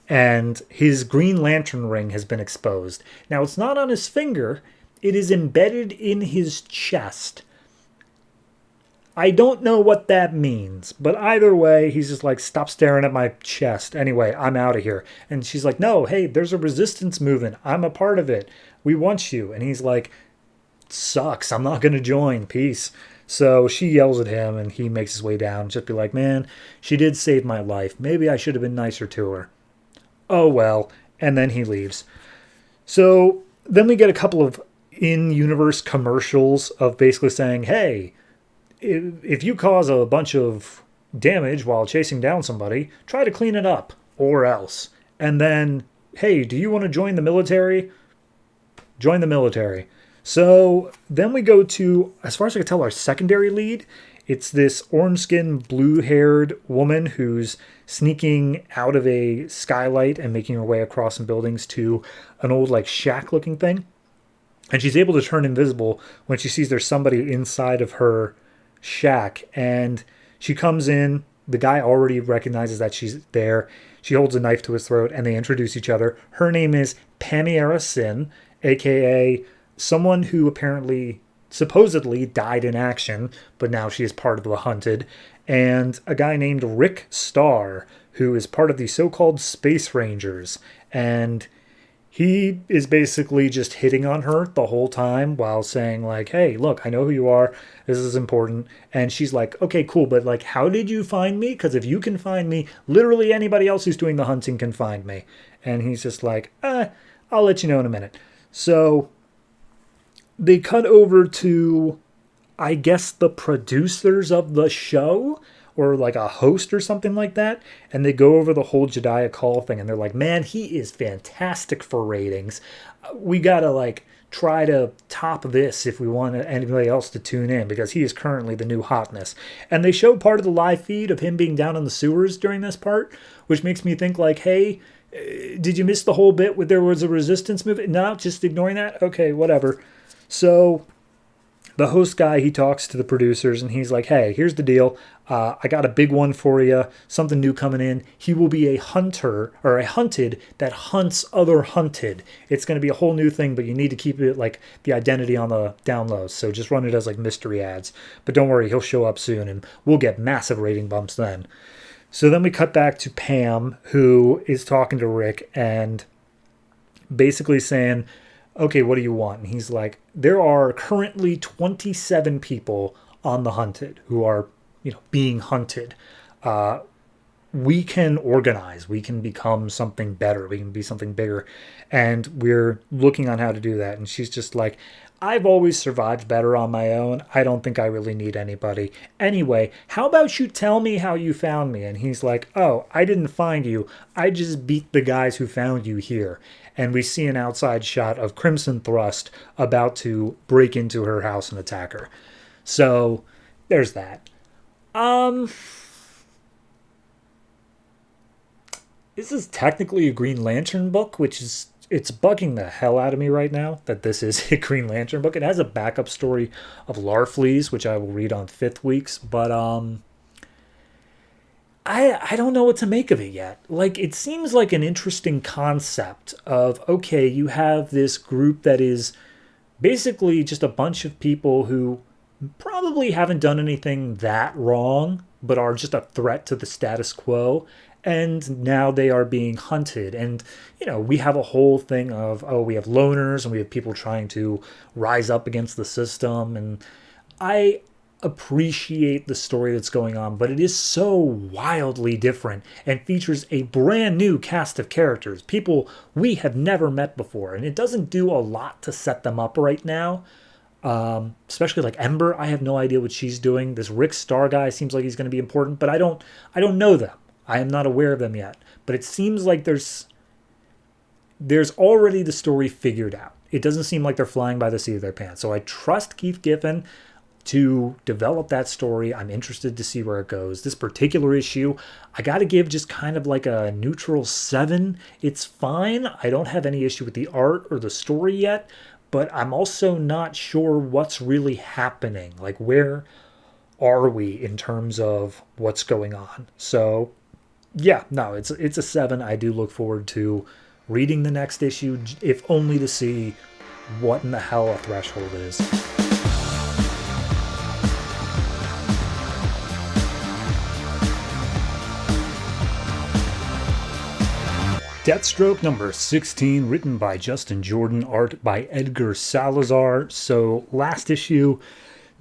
And his Green Lantern ring has been exposed. Now, it's not on his finger. It is embedded in his chest. I don't know what that means, but either way, he's just like, stop staring at my chest. Anyway, I'm out of here. And she's like, no, hey, there's a resistance movement. I'm a part of it. We want you. And he's like, sucks. I'm not going to join. Peace. So she yells at him and he makes his way down. Just be like, man, she did save my life. Maybe I should have been nicer to her. Oh, well. And then he leaves. So then we get a couple of in-universe commercials of basically saying, hey, if you cause a bunch of damage while chasing down somebody, try to clean it up or else. And then, hey, do you want to join the military? Join the military. So then we go to, as far as I can tell, our secondary lead. It's this orange-skinned, blue-haired woman who's sneaking out of a skylight and making her way across some buildings to an old, shack-looking thing. And she's able to turn invisible when she sees there's somebody inside of her shack. And she comes in. The guy already recognizes that she's there. She holds a knife to his throat, and they introduce each other. Her name is Pamiera Sin, a.k.a. someone who supposedly died in action, but now she is part of the Hunted, and a guy named Rick Starr, who is part of the so-called Space Rangers, and he is basically just hitting on her the whole time while saying, hey, look, I know who you are, this is important, and she's like, okay, cool, but, how did you find me? Because if you can find me, literally anybody else who's doing the hunting can find me. And he's just like, I'll let you know in a minute. So they cut over to, I guess, the producers of the show, or like a host or something like that. And they go over the whole Jedediah Call thing, and they're like, man, he is fantastic for ratings. We gotta like try to top this if we want anybody else to tune in, because he is currently the new hotness. And they show part of the live feed of him being down in the sewers during this part, which makes me think like, hey, did you miss the whole bit where there was a resistance movement? No, just ignoring that? Okay, whatever. So the host guy, he talks to the producers and he's like, hey, here's the deal. I got a big one for you, something new coming in. He will be a hunter, or a hunted that hunts other hunted. It's going to be a whole new thing, but you need to keep it like the identity on the down low. So just run it as like mystery ads. But don't worry, he'll show up soon and we'll get massive rating bumps then. So then we cut back to Pam, who is talking to Rick and basically saying, okay, what do you want? And he's like, there are currently 27 people on the hunted who are, being hunted. We can organize. We can become something better. We can be something bigger. And we're looking on how to do that. And she's just like, I've always survived better on my own. I don't think I really need anybody. Anyway, how about you tell me how you found me? And he's like, oh, I didn't find you. I just beat the guys who found you here. And we see an outside shot of Crimson Thrust about to break into her house and attack her. So there's that. This is technically a Green Lantern book, which is, it's bugging the hell out of me right now that this is a Green Lantern book. It has a backup story of Larfleeze, which I will read on 5th weeks, but I don't know what to make of it yet. Like, it seems like an interesting concept of, okay, you have this group that is basically just a bunch of people who probably haven't done anything that wrong, but are just a threat to the status quo. And now they are being hunted. And, we have a whole thing of, we have loners and we have people trying to rise up against the system. And I appreciate the story that's going on, but it is so wildly different and features a brand new cast of characters, people we have never met before. And it doesn't do a lot to set them up right now. Especially like Ember, I have no idea what she's doing. This Rick Star guy seems like he's going to be important, but I don't know them. I am not aware of them yet. But it seems like there's already the story figured out. It doesn't seem like they're flying by the seat of their pants. So I trust Keith Giffen to develop that story. I'm interested to see where it goes. This particular issue, I got to give just kind of like a neutral 7. It's fine. I don't have any issue with the art or the story yet, but I'm also not sure what's really happening. Like, where are we in terms of what's going on? So yeah, no, it's a 7. I do look forward to reading the next issue, if only to see what in the hell a threshold is. Deathstroke number 16, written by Justin Jordan, art by Edgar Salazar. So last issue,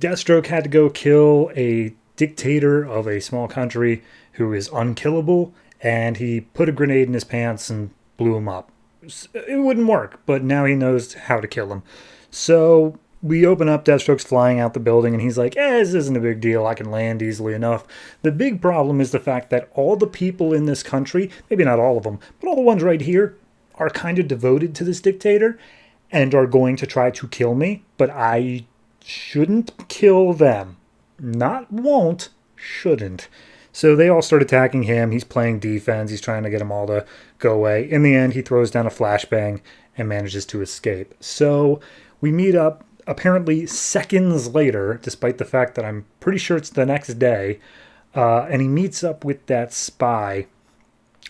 Deathstroke had to go kill a dictator of a small country who is unkillable, and he put a grenade in his pants and blew him up. It wouldn't work, but now he knows how to kill him. So we open up, Deathstroke's flying out the building, and he's like, this isn't a big deal, I can land easily enough. The big problem is the fact that all the people in this country, maybe not all of them, but all the ones right here, are kind of devoted to this dictator, and are going to try to kill me, but I shouldn't kill them. Not won't, shouldn't. So they all start attacking him. He's playing defense. He's trying to get them all to go away. In the end, he throws down a flashbang and manages to escape. So we meet up apparently seconds later, despite the fact that I'm pretty sure it's the next day, and he meets up with that spy.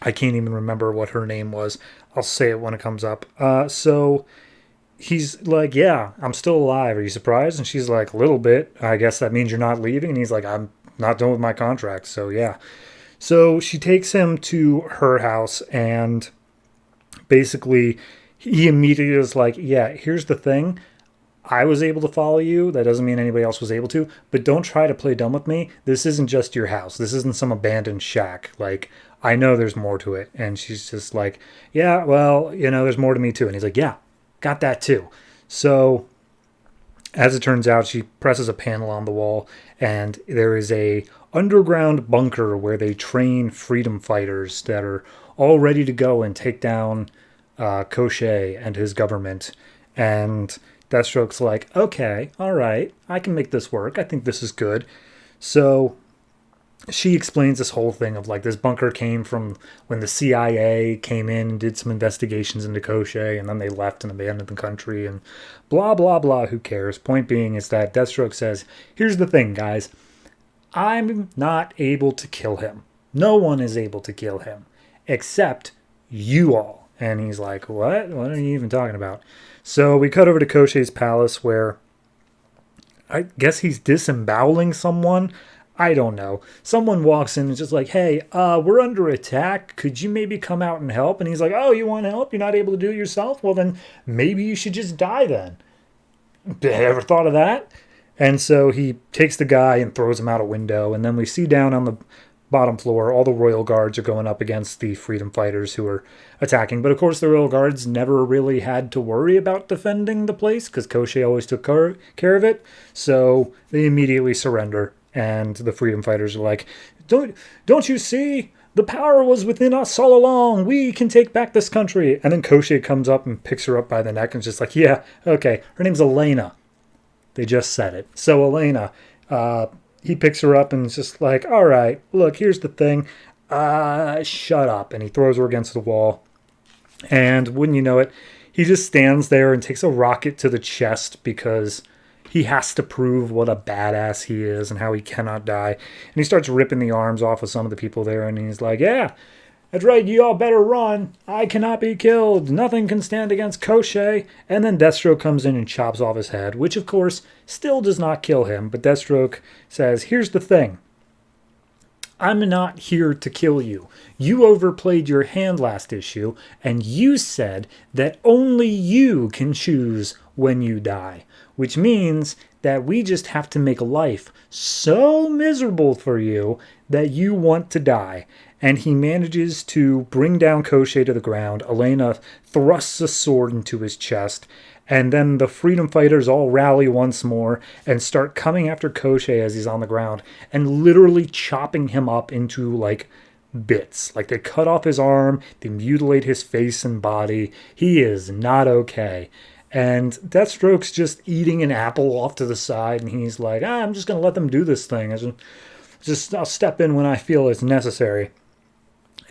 I can't even remember what her name was. I'll say it when it comes up. So he's like, yeah, I'm still alive. Are you surprised? And she's like, a little bit. I guess that means you're not leaving. And he's like, I'm not done with my contract. So yeah. So she takes him to her house, and basically he immediately is like, yeah, here's the thing. I was able to follow you. That doesn't mean anybody else was able to. But don't try to play dumb with me. This isn't just your house. This isn't some abandoned shack. Like, I know there's more to it. And she's just like, yeah, well, there's more to me too. And he's like, yeah, got that too. So as it turns out, she presses a panel on the wall, and there is a underground bunker where they train freedom fighters that are all ready to go and take down Cochet and his government. And Deathstroke's like, okay, all right, I can make this work. I think this is good. So she explains this whole thing of like this bunker came from when the CIA came in and did some investigations into Cochet, and then they left and abandoned the country and blah, blah, blah. Who cares? Point being is that Deathstroke says, here's the thing, guys. I'm not able to kill him. No one is able to kill him except you all. And he's like, what? What are you even talking about? So we cut over to Cochet's palace where I guess he's disemboweling someone. I don't know. Someone walks in and is just like, hey, we're under attack. Could you maybe come out and help? And he's like, oh, you want help? You're not able to do it yourself? Well, then maybe you should just die then. Ever thought of that? And so he takes the guy and throws him out a window. And then we see down on the bottom floor, all the royal guards are going up against the freedom fighters who are attacking. But of course, the royal guards never really had to worry about defending the place because Cochet always took care of it. So they immediately surrender. And the freedom fighters are like, don't you see? The power was within us all along. We can take back this country. And then Cochet comes up and picks her up by the neck and is just like, yeah, okay. Her name's Elena. They just said it. So Elena, he picks her up and is just like, all right, look, here's the thing. Shut up. And he throws her against the wall. And wouldn't you know it, he just stands there and takes a rocket to the chest because he has to prove what a badass he is and how he cannot die. And he starts ripping the arms off of some of the people there. And he's like, yeah, that's right. You all better run. I cannot be killed. Nothing can stand against Cochet. And then Deathstroke comes in and chops off his head, which of course still does not kill him. But Deathstroke says, here's the thing. I'm not here to kill you. You overplayed your hand last issue, and you said that only you can choose when you die. Which means that we just have to make life so miserable for you that you want to die. And he manages to bring down Cochet to the ground. Elena thrusts a sword into his chest. And then the freedom fighters all rally once more and start coming after Cochet as he's on the ground and literally chopping him up into like bits. Like they cut off his arm, they mutilate his face and body. He is not okay. And Deathstroke's just eating an apple off to the side, and he's like, I'm just going to let them do this thing. I'll step in when I feel it's necessary.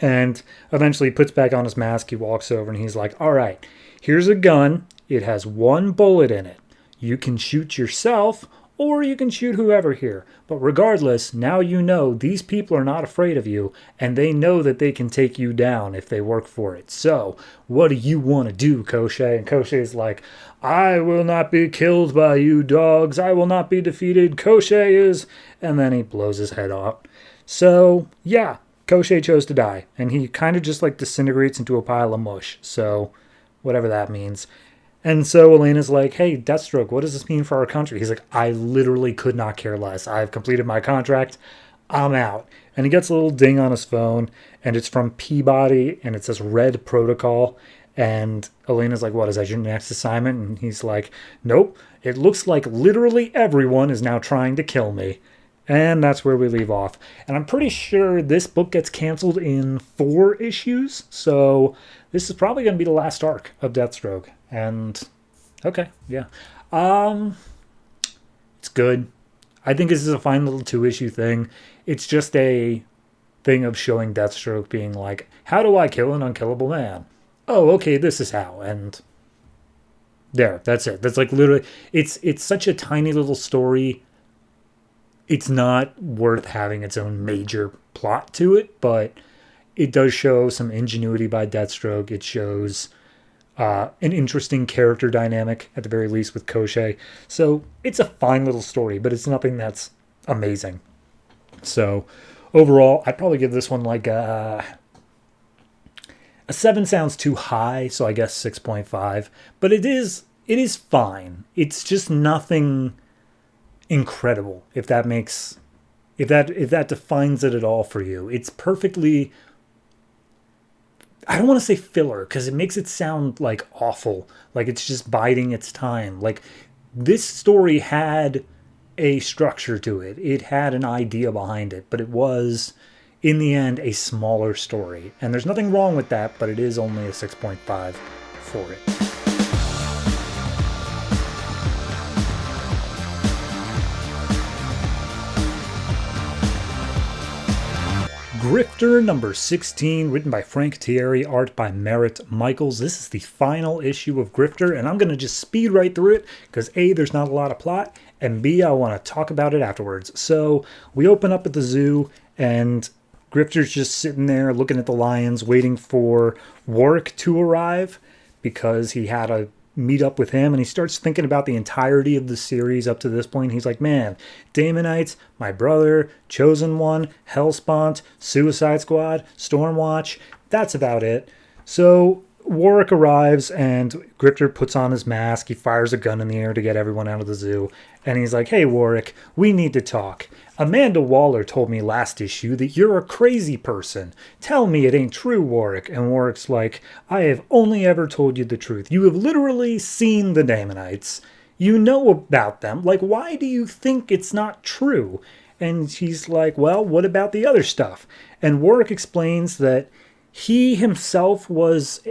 And eventually he puts back on his mask, he walks over, and he's like, all right, here's a gun. It has one bullet in it. You can shoot yourself, or you can shoot whoever here. But regardless, now you know these people are not afraid of you, and they know that they can take you down if they work for it. So, what do you want to do, Cochet? And Cochet's like, I will not be killed by you dogs. I will not be defeated. Cochet is... And then he blows his head off. So, yeah, Cochet chose to die. And he kind of just like disintegrates into a pile of mush. So, whatever that means. And so Elena's like, hey, Deathstroke, what does this mean for our country? He's like, I literally could not care less. I've completed my contract. I'm out. And he gets a little ding on his phone, and it's from Peabody, and it says Red Protocol. And Elena's like, what, is that your next assignment? And he's like, nope. It looks like literally everyone is now trying to kill me. And that's where we leave off. And I'm pretty sure this book gets canceled in 4 issues. So this is probably going to be the last arc of Deathstroke. And, okay, yeah. It's good. I think this is a fine little 2-issue thing. It's just a thing of showing Deathstroke being like, how do I kill an unkillable man? Oh, okay, this is how. And there, that's it. That's like literally, it's such a tiny little story. It's not worth having its own major plot to it, but it does show some ingenuity by Deathstroke. It shows an interesting character dynamic, at the very least, with Cochet. So it's a fine little story, but it's nothing that's amazing. So overall, I'd probably give this one like a 7 sounds too high, so I guess 6.5. But it is fine. It's just nothing incredible, if that defines it at all for you. It's perfectly, I don't want to say filler, because it makes it sound like awful, like it's just biding its time. Like, this story had a structure to it. It had an idea behind it, but it was, in the end, a smaller story. And there's nothing wrong with that, but it is only a 6.5 for it. Grifter number 16, written by Frank Tieri, art by Marat, Mychaels. This is the final issue of Grifter, and I'm going to just speed right through it, because A, there's not a lot of plot, and B, I want to talk about it afterwards. So, we open up at the zoo, and Grifter's just sitting there looking at the lions, waiting for Warwick to arrive, because he had a meet up with him, and he starts thinking about the entirety of the series up to this point. He's like, man, Daemonites, my brother, Chosen One, Hellspawn, Suicide Squad, Stormwatch, that's about it. So Warwick arrives, and Grifter puts on his mask. He fires a gun in the air to get everyone out of the zoo, and he's like, hey Warwick, we need to talk. Amanda Waller told me last issue that you're a crazy person. Tell me it ain't true, Warwick. And Warwick's like, I have only ever told you the truth. You have literally seen the Daemonites. You know about them. Like, why do you think it's not true? And she's like, well, what about the other stuff? And Warwick explains that he himself was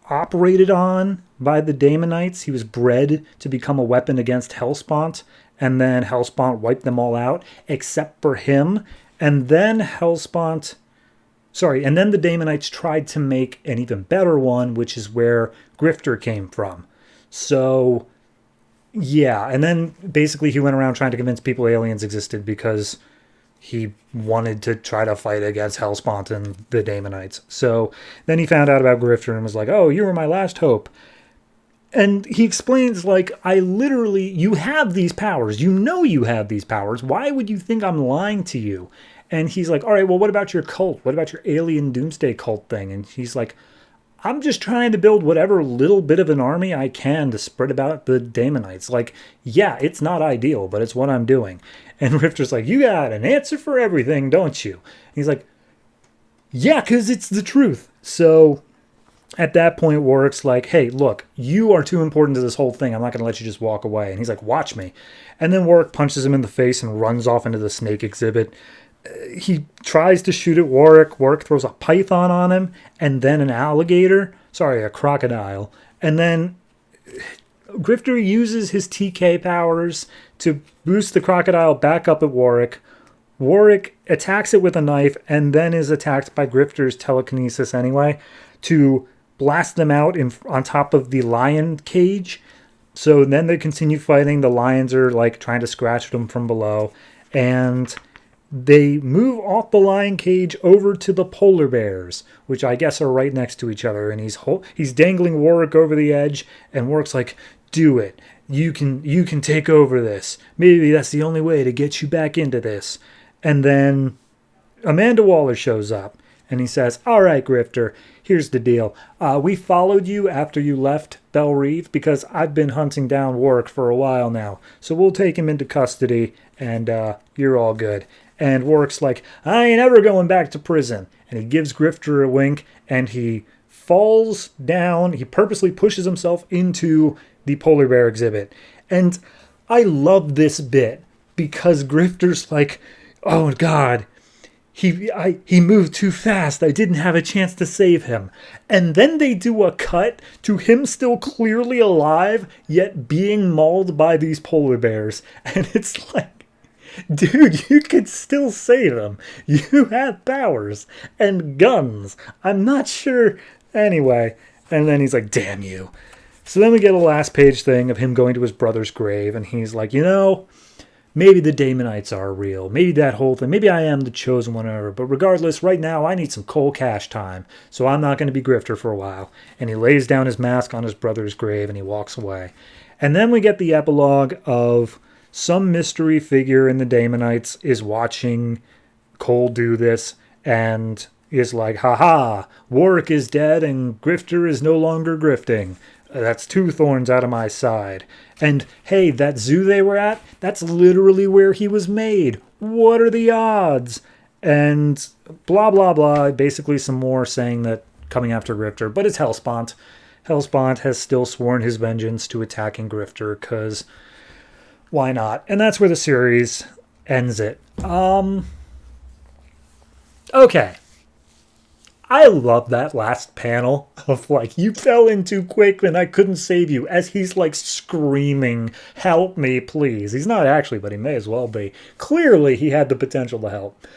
operated on by the Daemonites. He was bred to become a weapon against Hellspawn. And then Hellspawn wiped them all out, except for him. And then the Daemonites tried to make an even better one, which is where Grifter came from. So, yeah. And then basically he went around trying to convince people aliens existed because he wanted to try to fight against Hellspawn and the Daemonites. So then he found out about Grifter and was like, oh, you were my last hope. And he explains, like, you have these powers. You know you have these powers. Why would you think I'm lying to you? And he's like, all right, well, what about your cult? What about your alien doomsday cult thing? And he's like, I'm just trying to build whatever little bit of an army I can to spread about the Daemonites. Like, yeah, it's not ideal, but it's what I'm doing. And Rifter's like, you got an answer for everything, don't you? And he's like, yeah, because it's the truth. So at that point, Warwick's like, hey, look, you are too important to this whole thing. I'm not going to let you just walk away. And he's like, watch me. And then Warwick punches him in the face and runs off into the snake exhibit. He tries to shoot at Warwick. Warwick throws a python on him and then a crocodile. And then Grifter uses his TK powers to boost the crocodile back up at Warwick. Warwick attacks it with a knife and then is attacked by Grifter's telekinesis anyway to blast them out on top of the lion cage. So then they continue fighting. The lions are like trying to scratch them from below. And they move off the lion cage over to the polar bears, which I guess are right next to each other. And he's dangling Warwick over the edge. And Warwick's like, do it. You can take over this. Maybe that's the only way to get you back into this. And then Amanda Waller shows up. And he says, all right, Grifter, here's the deal. We followed you after you left Belle Reve because I've been hunting down Warwick for a while now. So we'll take him into custody and you're all good. And Warwick's like, I ain't ever going back to prison. And he gives Grifter a wink and he falls down. He purposely pushes himself into the polar bear exhibit. And I love this bit because Grifter's like, oh, God. He moved too fast. I didn't have a chance to save him. And then they do a cut to him still clearly alive, yet being mauled by these polar bears. And it's like, dude, you could still save him. You have powers and guns. I'm not sure. Anyway. And then he's like, damn you. So then we get a last page thing of him going to his brother's grave. And he's like, maybe the Daemonites are real. Maybe that whole thing. Maybe I am the chosen one ever. But regardless, right now I need some cold cash time. So I'm not going to be Grifter for a while. And he lays down his mask on his brother's grave and he walks away. And then we get the epilogue of some mystery figure in the Daemonites is watching Cole do this and is like, haha, Warwick is dead and Grifter is no longer grifting. That's two thorns out of my side. And hey, that zoo they were at, that's literally where he was made. What are the odds? And blah, blah, blah. Basically some more saying that coming after Grifter. But it's Hellspawn. Hellspawn has still sworn his vengeance to attacking Grifter because Why not? And that's where the series ends it. Okay. I love that last panel of like, you fell in too quick and I couldn't save you, as he's like screaming, help me, please. He's not actually, but he may as well be. Clearly, he had the potential to help.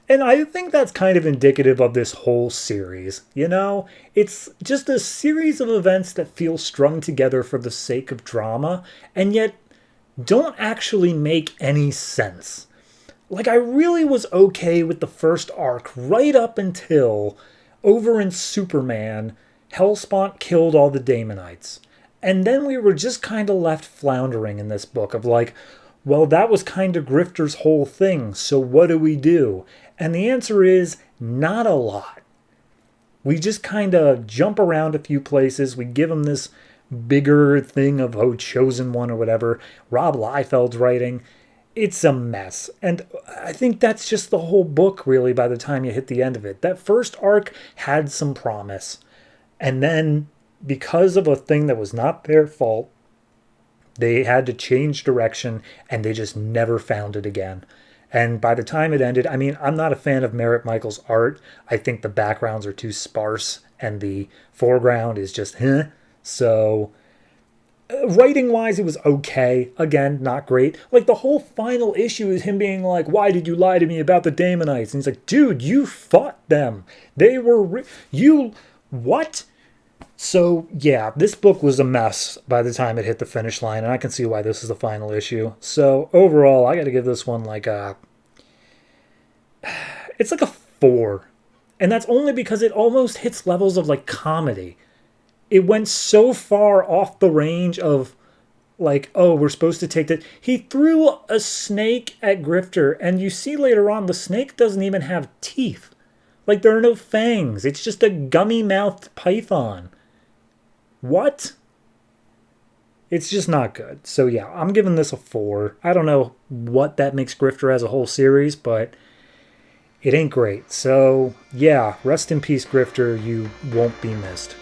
And I think that's kind of indicative of this whole series, you know? It's just a series of events that feel strung together for the sake of drama, and yet don't actually make any sense. Like, I really was okay with the first arc right up until, over in Superman, Hellspawn killed all the Daemonites. And then we were just kind of left floundering in this book of like, well, that was kind of Grifter's whole thing, so what do we do? And the answer is not a lot. We just kind of jump around a few places. We give him this bigger thing of, oh, chosen one or whatever. Rob Liefeld's writing. It's a mess. And I think that's just the whole book, really, by the time you hit the end of it. That first arc had some promise. And then, because of a thing that was not their fault, they had to change direction, and they just never found it again. And by the time it ended, I mean, I'm not a fan of Marat Mychaels' art. I think the backgrounds are too sparse, and the foreground is just, So, writing-wise, it was okay. Again, not great. Like, the whole final issue is him being like, why did you lie to me about the Daemonites? And he's like, dude, you fought them. They were... What? So, yeah, this book was a mess by the time it hit the finish line, and I can see why this is the final issue. So, overall, I gotta give this one like a... It's like a 4. And that's only because it almost hits levels of, like, comedy. It went so far off the range of, like, oh, we're supposed to take that. He threw a snake at Grifter, and you see later on, the snake doesn't even have teeth. Like, there are no fangs. It's just a gummy-mouthed python. What? It's just not good. So yeah, I'm giving this a 4. I don't know what that makes Grifter as a whole series, but it ain't great. So yeah, rest in peace, Grifter. You won't be missed.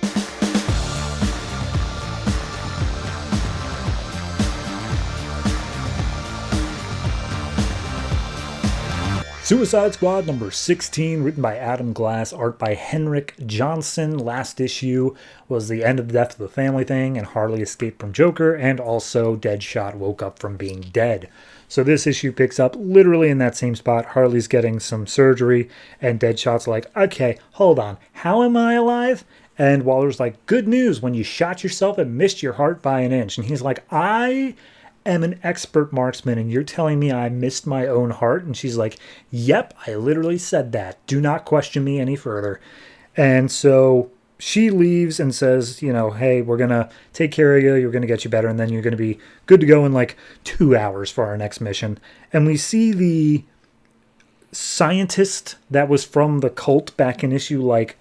Suicide Squad number 16, written by Adam Glass, art by Henrik, Jonsson. Last issue was the end of the death of the family thing, and Harley escaped from Joker, and also Deadshot woke up from being dead. So this issue picks up literally in that same spot. Harley's getting some surgery, and Deadshot's like, okay, hold on, how am I alive? And Waller's like, good news, when you shot yourself, it missed your heart by an inch. And he's like, I am an expert marksman, and you're telling me I missed my own heart? And she's like, yep, I literally said that. Do not question me any further. And so she leaves and says, you know, hey, we're going to take care of you. You're going to get you better. And then you're going to be good to go in like 2 hours for our next mission. And we see the scientist that was from the cult back in issue, like,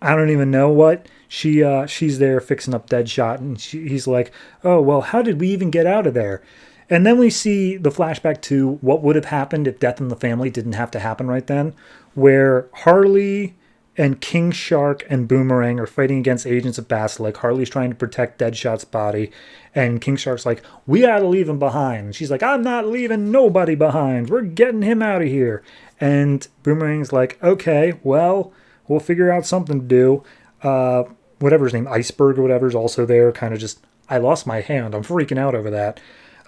I don't even know what. She's there fixing up Deadshot, and he's like, oh, well, how did we even get out of there? And then we see the flashback to what would have happened if Death in the Family didn't have to happen right then, where Harley and King Shark and Boomerang are fighting against agents of Basilisk. Harley's trying to protect Deadshot's body, and King Shark's like, we gotta leave him behind. And she's like, I'm not leaving nobody behind. We're getting him out of here. And Boomerang's like, okay, well, we'll figure out something to do. Whatever his name, Iceberg or whatever, is also there, kind of just, I lost my hand. I'm freaking out over that.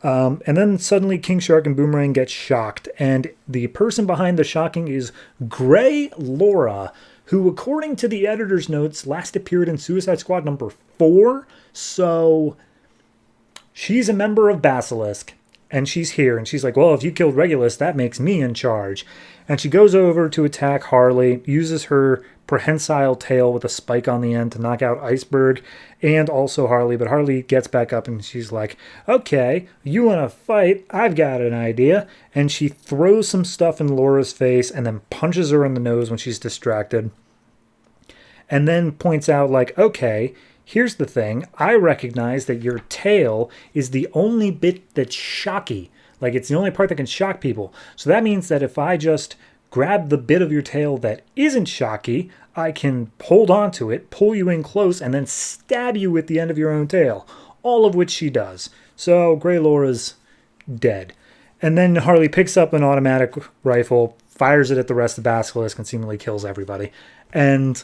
And then suddenly King Shark and Boomerang get shocked, and the person behind the shocking is Grey Laura, who, according to the editor's notes, last appeared in Suicide Squad number 4. So she's a member of Basilisk, and she's here, and she's like, well, if you killed Regulus, that makes me in charge. And she goes over to attack Harley, uses her prehensile tail with a spike on the end to knock out Iceberg and also Harley. But Harley gets back up and she's like, okay, you want to fight? I've got an idea. And she throws some stuff in Laura's face and then punches her in the nose when she's distracted. And then points out, like, okay, here's the thing. I recognize that your tail is the only bit that's shocky. Like, it's the only part that can shock people. So that means that if I just grab the bit of your tail that isn't shocky, I can hold on to it, pull you in close, and then stab you with the end of your own tail. All of which she does. So Grey Laura's dead. And then Harley picks up an automatic rifle, fires it at the rest of the Basilisk, and seemingly kills everybody. And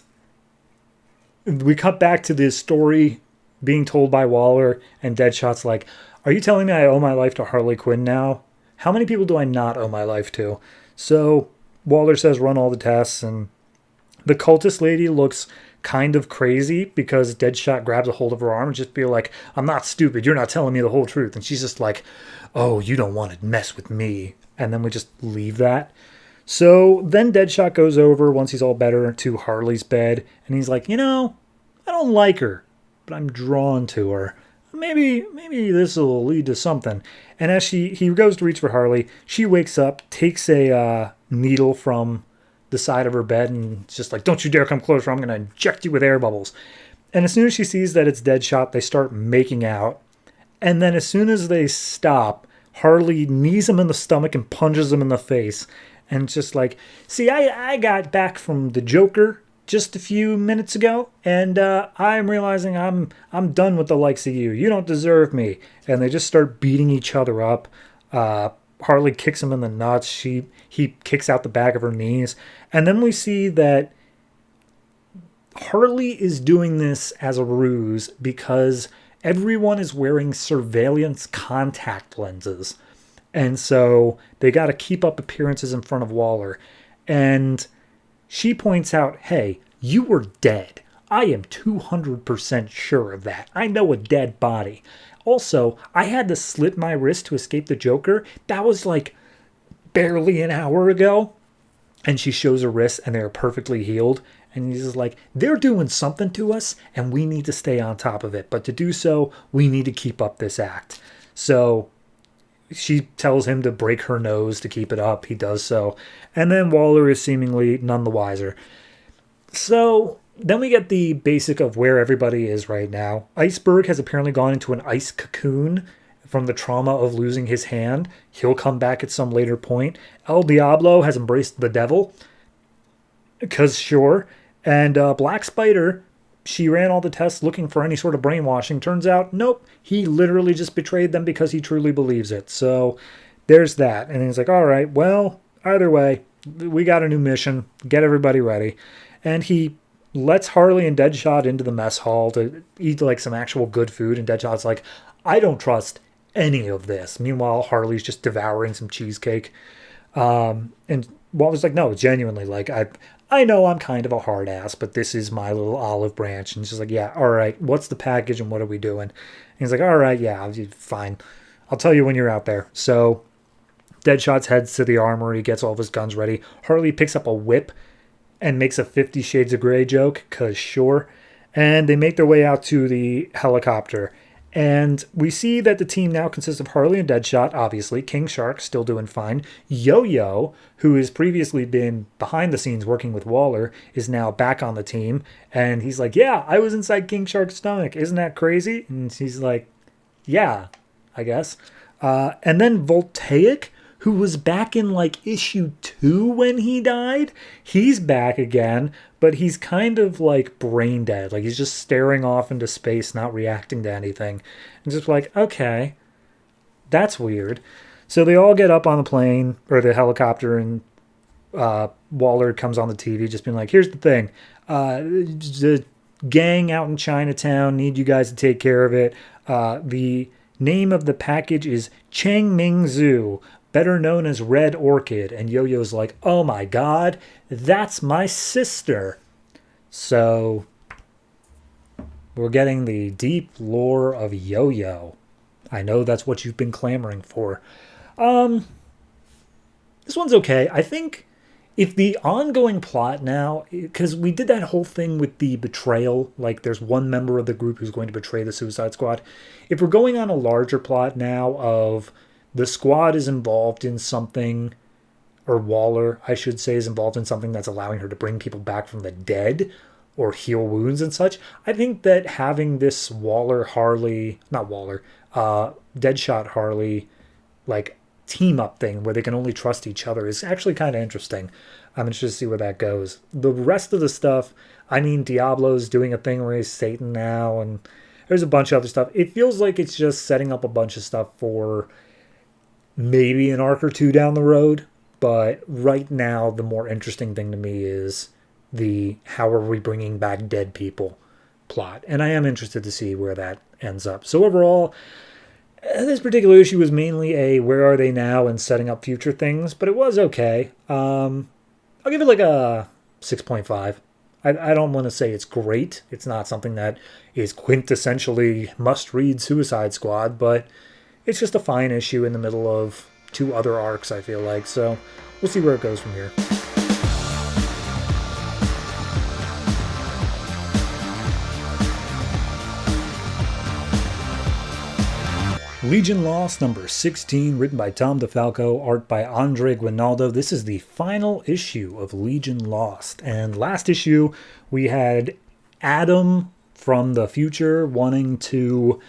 we cut back to this story being told by Waller, and Deadshot's like, are you telling me I owe my life to Harley Quinn now? How many people do I not owe my life to? So Waller says run all the tests, and the cultist lady looks kind of crazy because Deadshot grabs a hold of her arm and just be like, I'm not stupid, you're not telling me the whole truth. And she's just like, oh, you don't want to mess with me. And then we just leave that. So then Deadshot goes over, once he's all better, to Harley's bed, and he's like, I don't like her, but I'm drawn to her. Maybe this will lead to something. And as he goes to reach for Harley, she wakes up, takes a needle from the side of her bed, and it's just like, don't you dare come closer, I'm going to inject you with air bubbles. And as soon as she sees that it's Deadshot, they start making out. And then as soon as they stop, Harley knees him in the stomach and punches him in the face. And it's just like, see, I got back from the Joker just a few minutes ago, and I'm realizing I'm done with the likes of you. You don't deserve me. And they just start beating each other up. Harley kicks him in the nuts. He kicks out the back of her knees. And then we see that Harley is doing this as a ruse because everyone is wearing surveillance contact lenses. And so they got to keep up appearances in front of Waller. And she points out, hey, you were dead. I am 200% sure of that. I know a dead body. Also, I had to slit my wrist to escape the Joker. That was like barely an hour ago. And she shows her wrists and they're perfectly healed. And he's just like, they're doing something to us and we need to stay on top of it. But to do so, we need to keep up this act. So she tells him to break her nose to keep it up. He does so. And then Waller is seemingly none the wiser. So then we get the basic of where everybody is right now. Iceberg has apparently gone into an ice cocoon from the trauma of losing his hand. He'll come back at some later point. El Diablo has embraced the devil. Because sure. And Black Spider, she ran all the tests looking for any sort of brainwashing. Turns out, nope. He literally just betrayed them because he truly believes it. So there's that. And he's like, all right, well, either way, we got a new mission. Get everybody ready. And he lets Harley and Deadshot into the mess hall to eat like some actual good food. And Deadshot's like, I don't trust any of this. Meanwhile, Harley's just devouring some cheesecake. And Walter's like, no, genuinely, like, I know I'm kind of a hard ass, but this is my little olive branch. And she's like, yeah, all right, what's the package and what are we doing? And he's like, all right, yeah, fine. I'll tell you when you're out there. So Deadshot heads to the armory, gets all of his guns ready. Harley picks up a whip and makes a 50 Shades of Grey joke, because sure. And they make their way out to the helicopter. And we see that the team now consists of Harley and Deadshot, obviously. King Shark, still doing fine. Yo-Yo, who has previously been behind the scenes working with Waller, is now back on the team. And he's like, yeah, I was inside King Shark's stomach. Isn't that crazy? And she's like, yeah, I guess. And then Voltaic, who was back in like issue 2 when he died, he's back again, but he's kind of like brain dead. Like he's just staring off into space, not reacting to anything. And just like, okay, that's weird. So they all get up on the plane or the helicopter, and Waller comes on the TV just being like, here's the thing. The gang out in Chinatown need you guys to take care of it. The name of the package is Chang Ming Zhu, better known as Red Orchid. And Yo-Yo's like, oh my god, that's my sister. So we're getting the deep lore of Yo-Yo. I know that's what you've been clamoring for. This one's okay. I think if the ongoing plot now, because we did that whole thing with the betrayal, like there's one member of the group who's going to betray the Suicide Squad. If we're going on a larger plot now of the squad is involved in something, or Waller, I should say, is involved in something that's allowing her to bring people back from the dead or heal wounds and such, I think that having this Deadshot Harley, like, team up thing where they can only trust each other is actually kind of interesting. I'm interested to see where that goes. The rest of the stuff, I mean, Diablo's doing a thing where he's Satan now, and there's a bunch of other stuff. It feels like it's just setting up a bunch of stuff for maybe an arc or two down the road. But right now, the more interesting thing to me is the how are we bringing back dead people plot. And I am interested to see where that ends up. So overall, this particular issue was mainly a where are they now and setting up future things, but it was okay. I'll give it like a 6.5. I don't want to say it's great. It's not something that is quintessentially must-read Suicide Squad, but it's just a fine issue in the middle of two other arcs, I feel like. So we'll see where it goes from here. Legion Lost number 16, written by Tom DeFalco, art by Andre Guinaldo. This is the final issue of Legion Lost. And last issue, we had Adam from the future wanting to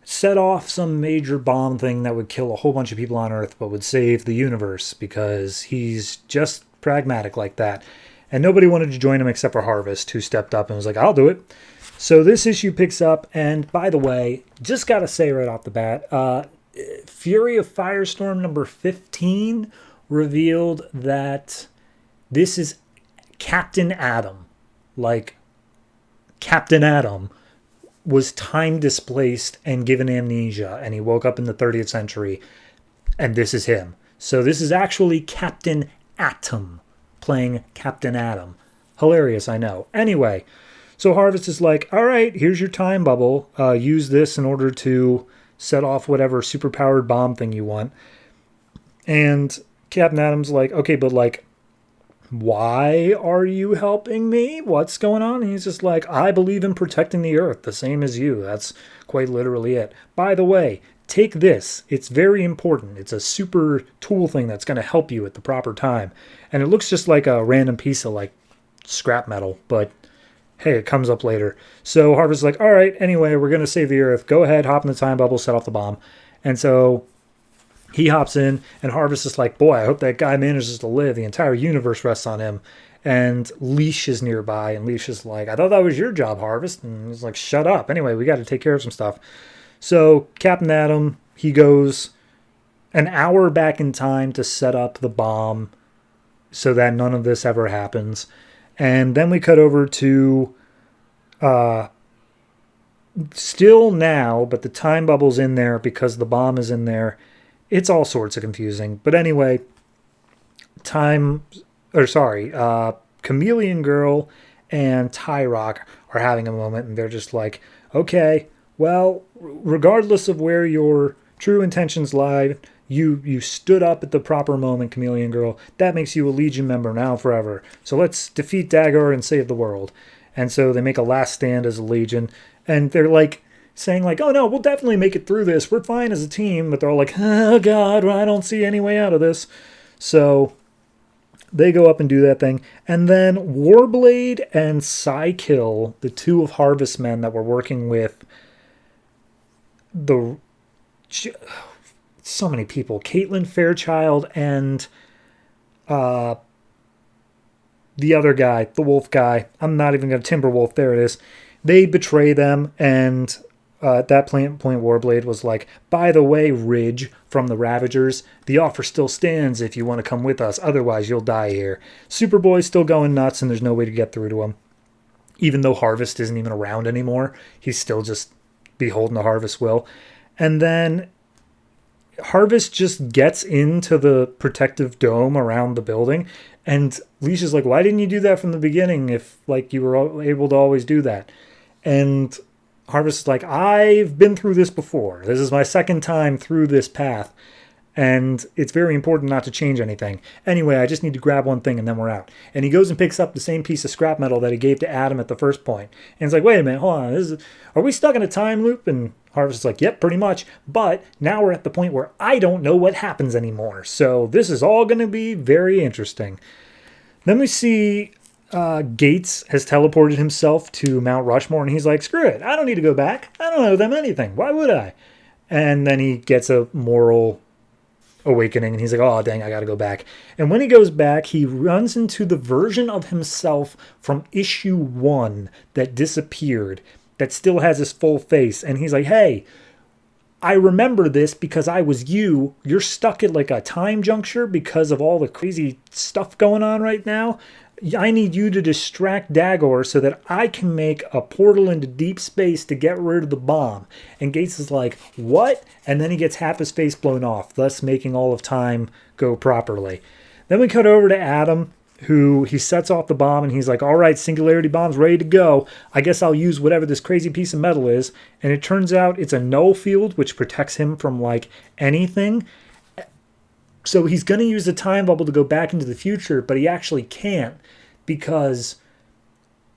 set off some major bomb thing that would kill a whole bunch of people on Earth, but would save the universe because he's just pragmatic like that. And nobody wanted to join him except for Harvest, who stepped up and was like, I'll do it. So this issue picks up, and by the way, just got to say right off the bat, Fury of Firestorm number 15 revealed that this is Captain Atom. Like, Captain Atom was time displaced and given amnesia, and he woke up in the 30th century, and this is him. So this is actually Captain Atom playing Captain Atom. Hilarious, I know. Anyway, so Harvest is like, all right, here's your time bubble. Use this in order to set off whatever superpowered bomb thing you want. And Captain Atom's like, okay, but like, why are you helping me? What's going on? And he's just like, I believe in protecting the Earth, the same as you. That's quite literally it. By the way, take this. It's very important. It's a super tool thing that's going to help you at the proper time. And it looks just like a random piece of like scrap metal, but hey, it comes up later. So Harvest's like, all right, anyway, we're going to save the Earth. Go ahead, hop in the time bubble, set off the bomb. And so he hops in, and Harvest is like, boy, I hope that guy manages to live. The entire universe rests on him. And Leash is nearby, and Leash is like, I thought that was your job, Harvest. And he's like, shut up. Anyway, we got to take care of some stuff. So Captain Atom, he goes an hour back in time to set up the bomb so that none of this ever happens. And then we cut over to still now, but the time bubble's in there because the bomb is in there. It's all sorts of confusing. But anyway, Chameleon Girl and Tyrock are having a moment, and they're just like, okay, well, regardless of where your true intentions lie, you stood up at the proper moment, Chameleon Girl. That makes you a Legion member now forever. So let's defeat Dagger and save the world. And so they make a last stand as a Legion. And they're like saying like, oh no, we'll definitely make it through this. We're fine as a team. But they're all like, oh God, I don't see any way out of this. So they go up and do that thing. And then Warblade and Psykill, the two of Harvest Men that were working with the... so many people. Caitlin Fairchild and the other guy, the wolf guy. I'm not even going to Timberwolf. There it is. They betray them, and at that point, Warblade was like, by the way, Ridge from the Ravagers, the offer still stands if you want to come with us. Otherwise, you'll die here. Superboy's still going nuts, and there's no way to get through to him. Even though Harvest isn't even around anymore, he's still just beholden to Harvest's will. And then Harvest just gets into the protective dome around the building, and Leash is like, why didn't you do that from the beginning if like you were able to always do that? And Harvest is like, I've been through this before. This is my second time through this path, and it's very important not to change anything. Anyway, I just need to grab one thing and then we're out. And he goes and picks up the same piece of scrap metal that he gave to Adam at the first point. And it's like, wait a minute, hold on. Are we stuck in a time loop? And Harvest is like, yep, pretty much. But now we're at the point where I don't know what happens anymore. So this is all going to be very interesting. Then we see Gates has teleported himself to Mount Rushmore, and he's like, screw it. I don't need to go back. I don't owe them anything. Why would I? And then he gets a moral awakening, and he's like, oh, dang, I got to go back. And when he goes back, he runs into the version of himself from issue 1 that disappeared, that still has his full face. And he's like, hey, I remember this because I was you. You're stuck at like a time juncture because of all the crazy stuff going on right now. I need you to distract Dagor so that I can make a portal into deep space to get rid of the bomb. And Gates is like, what? And then he gets half his face blown off, thus making all of time go properly. Then we cut over to Adam, who he sets off the bomb, and he's like, all right, singularity bomb's ready to go. I guess I'll use whatever this crazy piece of metal is. And it turns out it's a null field, which protects him from, like, anything. So he's going to use the time bubble to go back into the future, but he actually can't because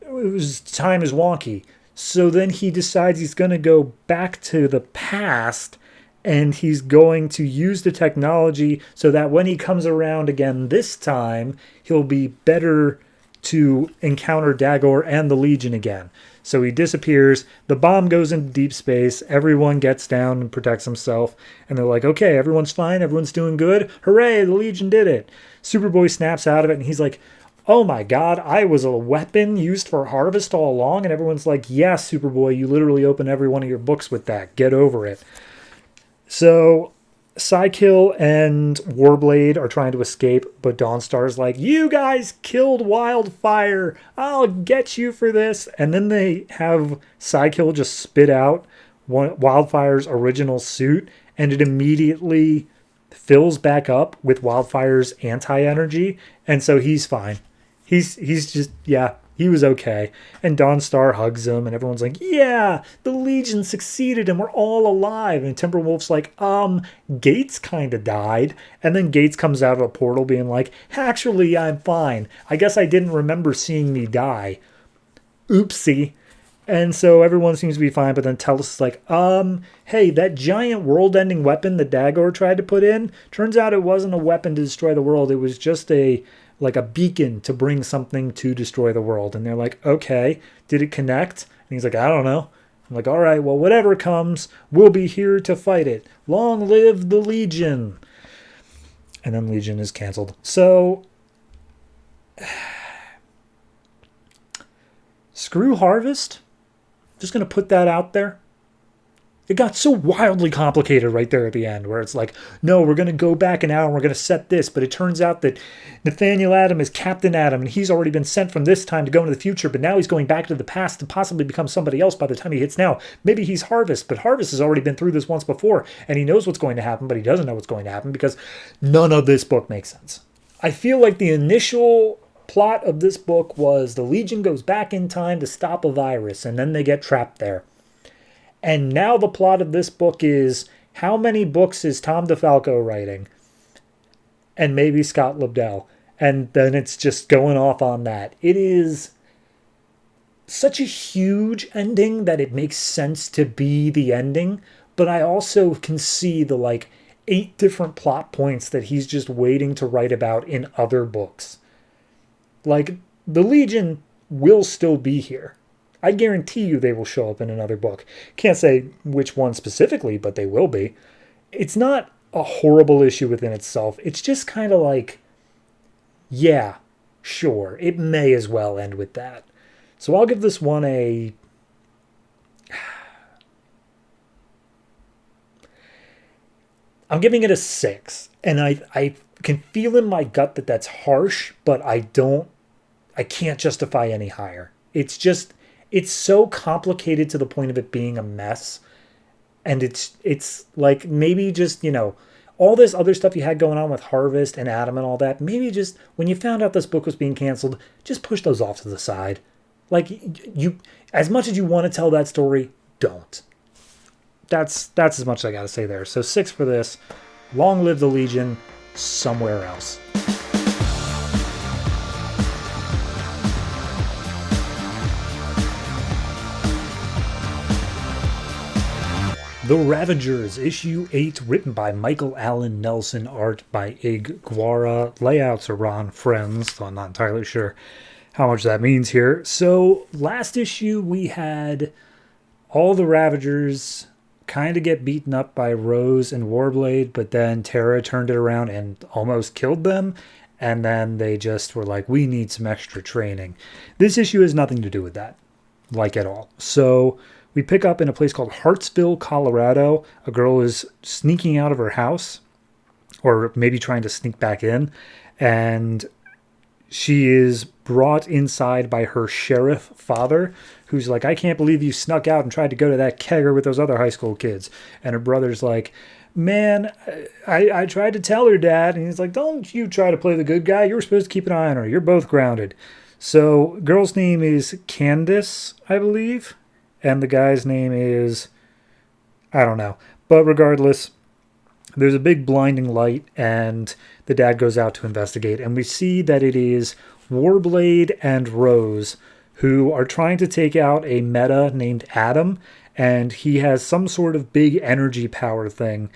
time is wonky. So then he decides he's going to go back to the past, and he's going to use the technology so that when he comes around again this time, he'll be better to encounter Dagor and the Legion again. So he disappears, the bomb goes into deep space, everyone gets down and protects himself, and they're like, okay, everyone's fine, everyone's doing good, hooray, the Legion did it. Superboy snaps out of it, and he's like, oh my god, I was a weapon used for harvest all along? And everyone's like, yeah, Superboy, you literally open every one of your books with that, get over it. So Psykill and Warblade are trying to escape, but Dawnstar's like, you guys killed Wildfire. I'll get you for this. And then they have Psykill just spit out Wildfire's original suit, and it immediately fills back up with Wildfire's anti-energy. And so he's fine. He's just, yeah, he was okay. And Dawnstar hugs him, and everyone's like, yeah, the Legion succeeded, and we're all alive. And Timberwolf's like, Gates kind of died. And then Gates comes out of a portal being like, actually, I'm fine. I guess I didn't remember seeing me die. Oopsie. And so everyone seems to be fine, but then Tellus is like, hey, that giant world-ending weapon that Dagor tried to put in, turns out it wasn't a weapon to destroy the world. It was just a beacon to bring something to destroy the world. And they're like, okay, did it connect? And he's like, I don't know. I'm like, all right, well, whatever comes, we'll be here to fight it. Long live the Legion. And then Legion is canceled. So, screw Harvest. Just going to put that out there. It got so wildly complicated right there at the end, where it's like, no, we're going to go back an hour and we're going to set this. But it turns out that Nathaniel Adam is Captain Adam, and he's already been sent from this time to go into the future, but now he's going back to the past to possibly become somebody else by the time he hits now. Maybe he's Harvest, but Harvest has already been through this once before, and he knows what's going to happen, but he doesn't know what's going to happen because none of this book makes sense. I feel like the initial plot of this book was the Legion goes back in time to stop a virus, and then they get trapped there. And now the plot of this book is, how many books is Tom DeFalco writing? And maybe Scott Lobdell. And then it's just going off on that. It is such a huge ending that it makes sense to be the ending. But I also can see the 8 different plot points that he's just waiting to write about in other books. Like, the Legion will still be here. I guarantee you they will show up in another book. Can't say which one specifically, but they will be. It's not a horrible issue within itself. It's just kind of like, yeah, sure, it may as well end with that. So I'll give this one a... I'm giving it a 6. And I can feel in my gut that that's harsh, but I can't justify any higher. It's so complicated to the point of it being a mess. And it's like, maybe just, all this other stuff you had going on with Harvest and Adam and all that, maybe just, when you found out this book was being canceled, just push those off to the side. Like, you, as much as you want to tell that story, don't. That's as much as I got to say there. So 6 for this. Long live the Legion, somewhere else. The Ravagers, Issue 8, written by Michael Allen Nelson, art by Ig Guara, layouts are Ron Friends, so I'm not entirely sure how much that means here. So, last issue we had all the Ravagers kind of get beaten up by Rose and Warblade, but then Terra turned it around and almost killed them, and then they just were like, we need some extra training. This issue has nothing to do with that, at all. So, We pick up in a place called Hartsville, Colorado. A girl is sneaking out of her house, or maybe trying to sneak back in, and she is brought inside by her sheriff father, who's like, I can't believe you snuck out and tried to go to that kegger with those other high school kids. And her brother's like, man, I tried to tell her, Dad. And he's like, don't you try to play the good guy. You were supposed to keep an eye on her. You're both grounded. So girl's name is Candace, I believe. And the guy's name is, I don't know. But regardless, there's a big blinding light, and the dad goes out to investigate. And we see that it is Warblade and Rose who are trying to take out a meta named Adam. And he has some sort of big energy power thing.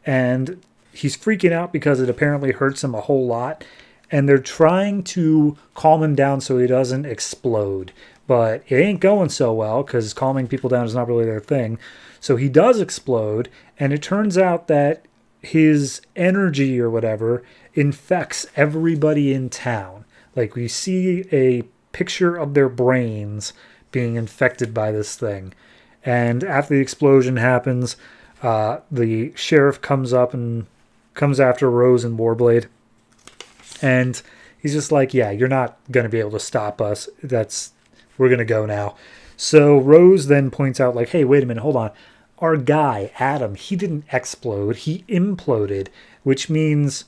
And he's freaking out because it apparently hurts him a whole lot. And they're trying to calm him down so he doesn't explode. But it ain't going so well because calming people down is not really their thing. So he does explode. And it turns out that his energy or whatever infects everybody in town. Like we see a picture of their brains being infected by this thing. And after the explosion happens, the sheriff comes up and comes after Rose and Warblade. And he's just like, yeah, you're not going to be able to stop us. We're going to go now. So Rose then points out like, hey, wait a minute, hold on. Our guy, Adam, he didn't explode. He imploded, which means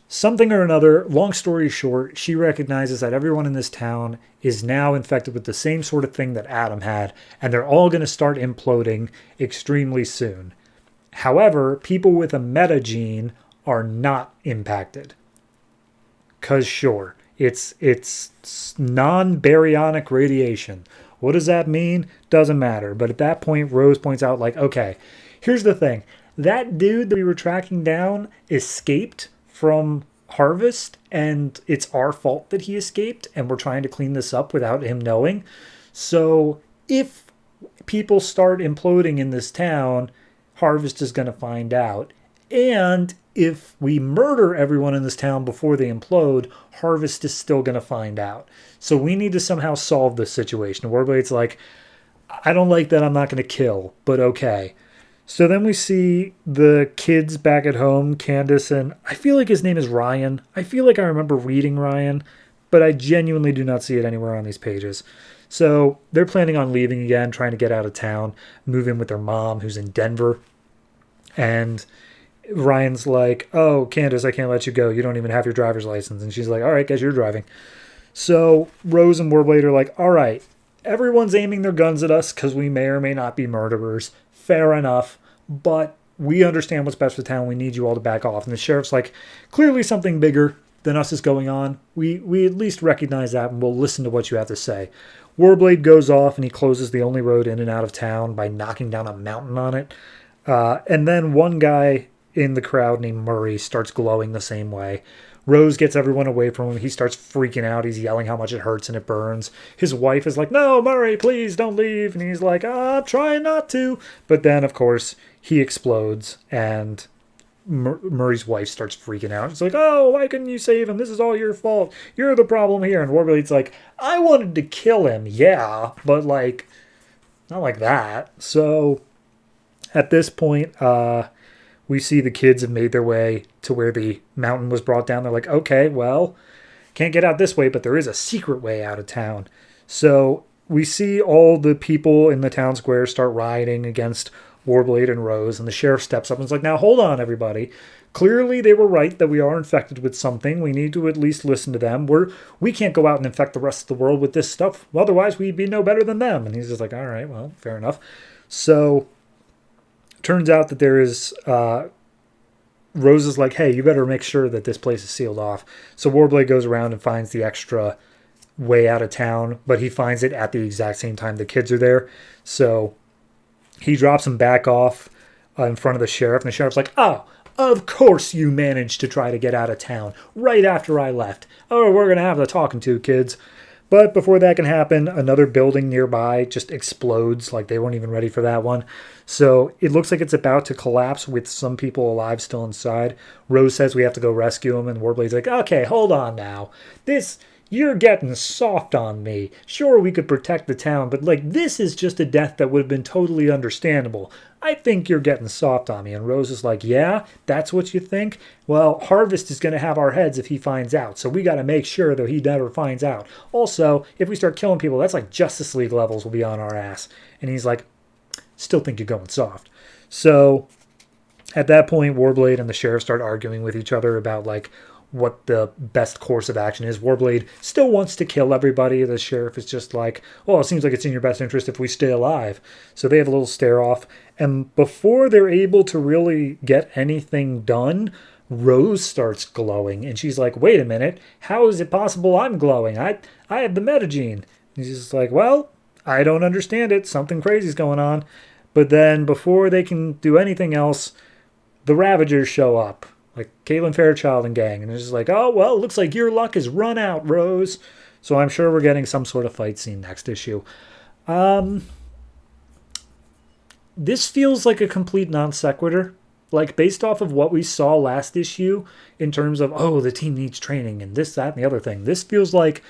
something or another. Long story short, she recognizes that everyone in this town is now infected with the same sort of thing that Adam had, and they're all going to start imploding extremely soon. However, people with a meta gene are not impacted. Because sure, it's non-baryonic radiation. What does that mean? Doesn't matter. But at that point, Rose points out like, okay, here's the thing. That dude that we were tracking down escaped from Harvest, and it's our fault that he escaped, and we're trying to clean this up without him knowing. So if people start imploding in this town, Harvest is going to find out. And if we murder everyone in this town before they implode, Harvest is still going to find out. So we need to somehow solve this situation. Warblade's like, I don't like that, I'm not going to kill, but okay. So then we see the kids back at home, Candace, and I feel like his name is Ryan. I feel like I remember reading Ryan, but I genuinely do not see it anywhere on these pages. So they're planning on leaving again, trying to get out of town, move in with their mom, who's in Denver. And Ryan's like, oh, Candace, I can't let you go. You don't even have your driver's license. And she's like, all right, guess you're driving. So Rose and Warblade are like, all right, everyone's aiming their guns at us because we may or may not be murderers. Fair enough. But we understand what's best for the town. We need you all to back off. And the sheriff's like, clearly something bigger than us is going on. We at least recognize that, and we'll listen to what you have to say. Warblade goes off, and he closes the only road in and out of town by knocking down a mountain on it. And then one guy in the crowd named Murray starts glowing the same way. Rose gets everyone away from him. He starts freaking out. He's yelling how much it hurts and it burns. His wife is like, no, Murray, please don't leave. And he's like, I'm trying not to. But then, of course, he explodes, and Murray's wife starts freaking out. It's like, oh, why couldn't you save him? This is all your fault. You're the problem here. And Warblade's like, I wanted to kill him, yeah, but like, not like that. So at this point, we see the kids have made their way to where the mountain was brought down. They're like, okay, well, can't get out this way, but there is a secret way out of town. So we see all the people in the town square start rioting against Warblade and Rose, and the sheriff steps up and is like, now hold on, everybody. Clearly they were right that we are infected with something. We need to at least listen to them. We can't go out and infect the rest of the world with this stuff. Otherwise, we'd be no better than them. And he's just like, all right, well, fair enough. So turns out that there is Rose is like, hey, you better make sure that this place is sealed off. So Warblade goes around and finds the extra way out of town, but he finds it at the exact same time the kids are there. So he drops him back off in front of the sheriff, and the sheriff's like, oh, of course you managed to try to get out of town right after I left. Oh, we're going to have the talking to, kids. But before that can happen, another building nearby just explodes. Like, they weren't even ready for that one. So it looks like it's about to collapse with some people alive still inside. Rose says we have to go rescue him, and Warblade's like, okay, hold on now. you're getting soft on me. Sure, we could protect the town, but like this is just a death that would have been totally understandable. I think you're getting soft on me. And Rose is like, yeah, that's what you think? Well, Harvest is going to have our heads if he finds out. So we got to make sure that he never finds out. Also, if we start killing people, that's like Justice League levels will be on our ass. And he's like, still think you're going soft. So at that point, Warblade and the sheriff start arguing with each other about like what the best course of action is. Warblade still wants to kill everybody. The sheriff is just like, well, it seems like it's in your best interest if we stay alive. So they have a little stare off. And before they're able to really get anything done, Rose starts glowing. And she's like, wait a minute, how is it possible I'm glowing? I have the metagene. And she's just like, well, I don't understand it. Something crazy's going on. But then before they can do anything else, the Ravagers show up. Like Caitlin Fairchild and gang. And it's just like, oh, well, looks like your luck has run out, Rose. So I'm sure we're getting some sort of fight scene next issue. This feels like a complete non sequitur. Like, based off of what we saw last issue in terms of, oh, the team needs training and this, that, and the other thing. This feels like,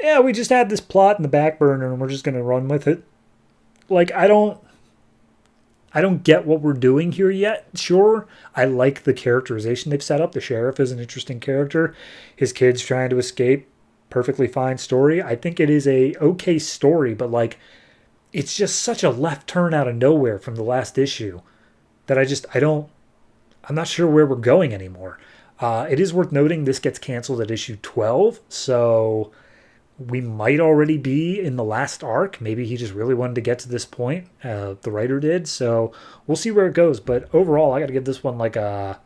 yeah, we just had this plot in the back burner and we're just going to run with it. Like, I don't get what we're doing here yet. Sure, I like the characterization they've set up. The sheriff is an interesting character. His kid's trying to escape. Perfectly fine story. I think it is a okay story, but like, it's just such a left turn out of nowhere from the last issue that I'm not sure where we're going anymore. It is worth noting this gets canceled at issue 12, so we might already be in the last arc. Maybe he just really wanted to get to this point. The writer did. So we'll see where it goes. But overall, I got to give this one I'll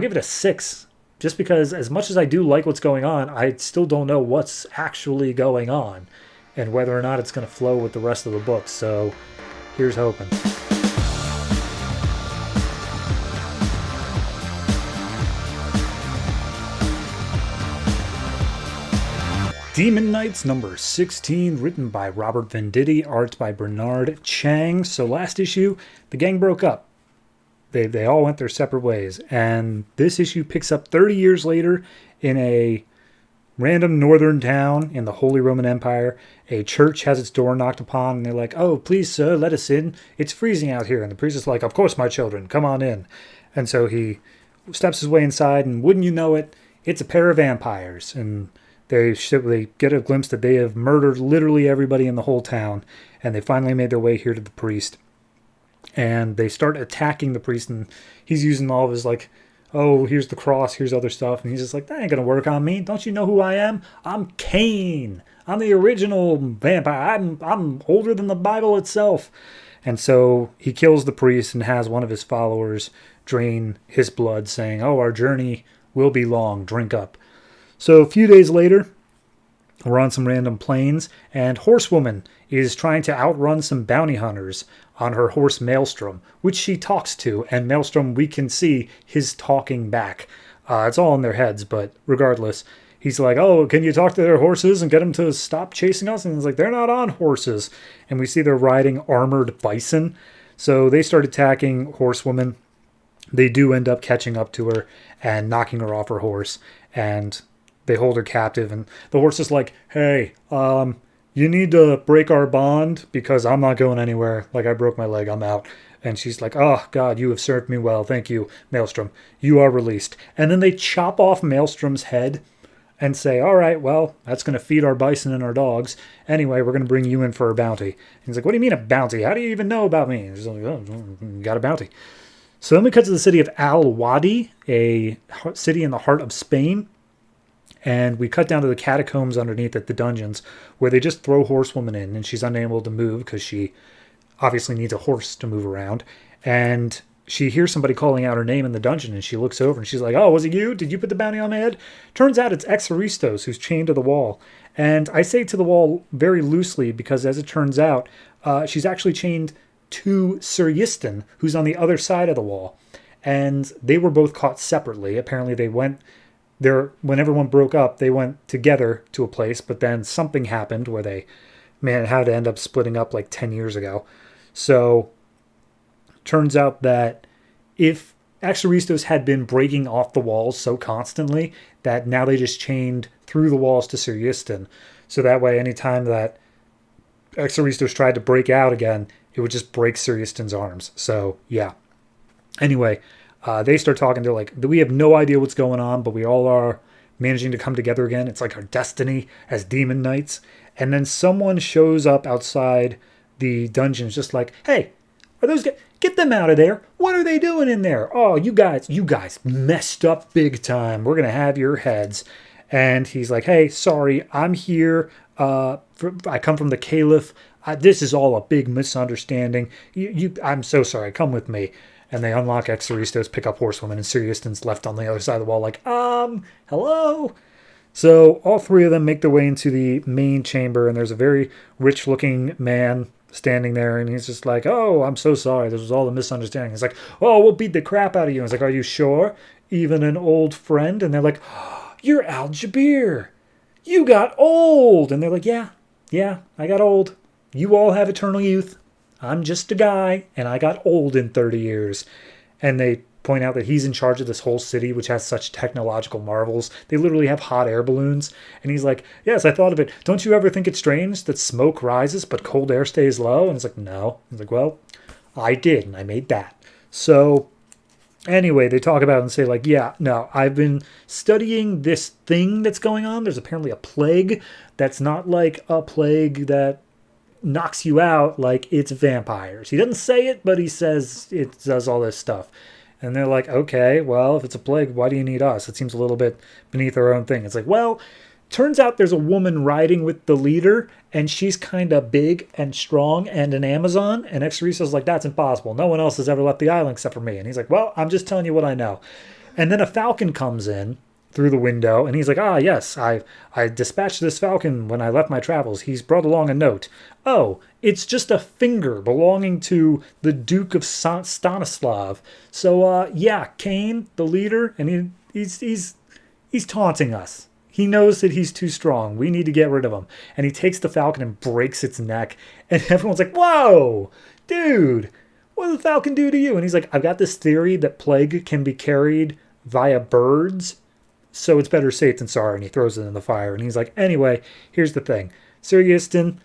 give it a 6. Just because as much as I do like what's going on, I still don't know what's actually going on and whether or not it's going to flow with the rest of the book. So here's hoping. Demon Knights number 16, written by Robert Venditti, art by Bernard Chang. So last issue, the gang broke up. They all went their separate ways. And this issue picks up 30 years later in a random northern town in the Holy Roman Empire. A church has its door knocked upon, and they're like, oh, please, sir, let us in. It's freezing out here. And the priest is like, of course, my children, come on in. And so he steps his way inside, and wouldn't you know it, it's a pair of vampires. And they get a glimpse that they have murdered literally everybody in the whole town, and they finally made their way here to the priest. And they start attacking the priest, and he's using all of his, like, oh, here's the cross, here's other stuff. And he's just like, that ain't going to work on me. Don't you know who I am? I'm Cain. I'm the original vampire. I'm older than the Bible itself. And so he kills the priest and has one of his followers drain his blood, saying, oh, our journey will be long. Drink up. So a few days later, we're on some random plains, and Horsewoman is trying to outrun some bounty hunters on her horse Maelstrom, which she talks to, and Maelstrom, we can see his talking back. It's all in their heads, but regardless, he's like, oh, can you talk to their horses and get them to stop chasing us? And he's like, they're not on horses. And we see they're riding armored bison. So they start attacking Horsewoman. They do end up catching up to her and knocking her off her horse, and they hold her captive, and the horse is like, hey, you need to break our bond because I'm not going anywhere. Like, I broke my leg, I'm out. And she's like, oh, God, you have served me well. Thank you, Maelstrom. You are released. And then they chop off Maelstrom's head and say, all right, well, that's going to feed our bison and our dogs. Anyway, we're going to bring you in for a bounty. And he's like, what do you mean a bounty? How do you even know about me? And she's like, oh, you got a bounty. So then we cut to the city of Al-Wadi, a city in the heart of Spain. And we cut down to the catacombs underneath at the dungeons, where they just throw Horsewoman in, and she's unable to move because she obviously needs a horse to move around. And she hears somebody calling out her name in the dungeon, and she looks over, and she's like, oh, was it you? Did you put the bounty on my head? Turns out it's Exaristos, who's chained to the wall. And I say to the wall very loosely because, as it turns out, she's actually chained to Sir Yiston, who's on the other side of the wall. And they were both caught separately. Apparently they went there when everyone broke up, they went together to a place, but then something happened where they had to end up splitting up like 10 years ago. So turns out that if Exoristos had been breaking off the walls so constantly that now they just chained through the walls to Siriuston. So that way, anytime that Exoristos tried to break out again, it would just break Siriuston's arms. So, yeah. Anyway, they start talking. They're like, we have no idea what's going on, but we all are managing to come together again. It's like our destiny as demon knights. And then someone shows up outside the dungeons just like, hey, are those guys? Get them out of there. What are they doing in there? Oh, you guys messed up big time. We're going to have your heads. And he's like, hey, sorry, I'm here. I come from the Caliph. This is all a big misunderstanding. I'm so sorry. Come with me. And they unlock Exoristos, pick up Horsewoman, and Siriuston's left on the other side of the wall like, hello? So all three of them make their way into the main chamber, and there's a very rich-looking man standing there, and he's just like, oh, I'm so sorry. This was all a misunderstanding. He's like, oh, we'll beat the crap out of you. And he's like, are you sure? Even an old friend? And they're like, oh, you're Al-Jabir. You got old. And they're like, yeah, I got old. You all have eternal youth. I'm just a guy, and I got old in 30 years. And they point out that he's in charge of this whole city, which has such technological marvels. They literally have hot air balloons. And he's like, yes, I thought of it. Don't you ever think it's strange that smoke rises, but cold air stays low? And it's like, no. He's like, well, I did, and I made that. So anyway, they talk about it and say like, yeah, no, I've been studying this thing that's going on. There's apparently a plague that's not like a plague that knocks you out, like it's vampires. He doesn't say it, but he says it does all this stuff. And they're like, okay, well, if it's a plague, why do you need us? It seems a little bit beneath our own thing. It's like, well, turns out there's a woman riding with the leader, and she's kind of big and strong and an Amazon. And Exoristos like, that's impossible. No one else has ever left the island except for me. And he's like, well, I'm just telling you what I know. And then a falcon comes in through the window, and he's like, yes, I dispatched this falcon when I left my travels. He's brought along a note. Oh, it's just a finger belonging to the Duke of Stanislav. So, yeah, Kane, the leader, and he's taunting us. He knows that he's too strong. We need to get rid of him. And he takes the falcon and breaks its neck, and everyone's like, whoa, dude, what did the falcon do to you? And he's like, I've got this theory that plague can be carried via birds, so it's better safe than sorry. And he throws it in the fire. And he's like, anyway, here's the thing. Siriuston,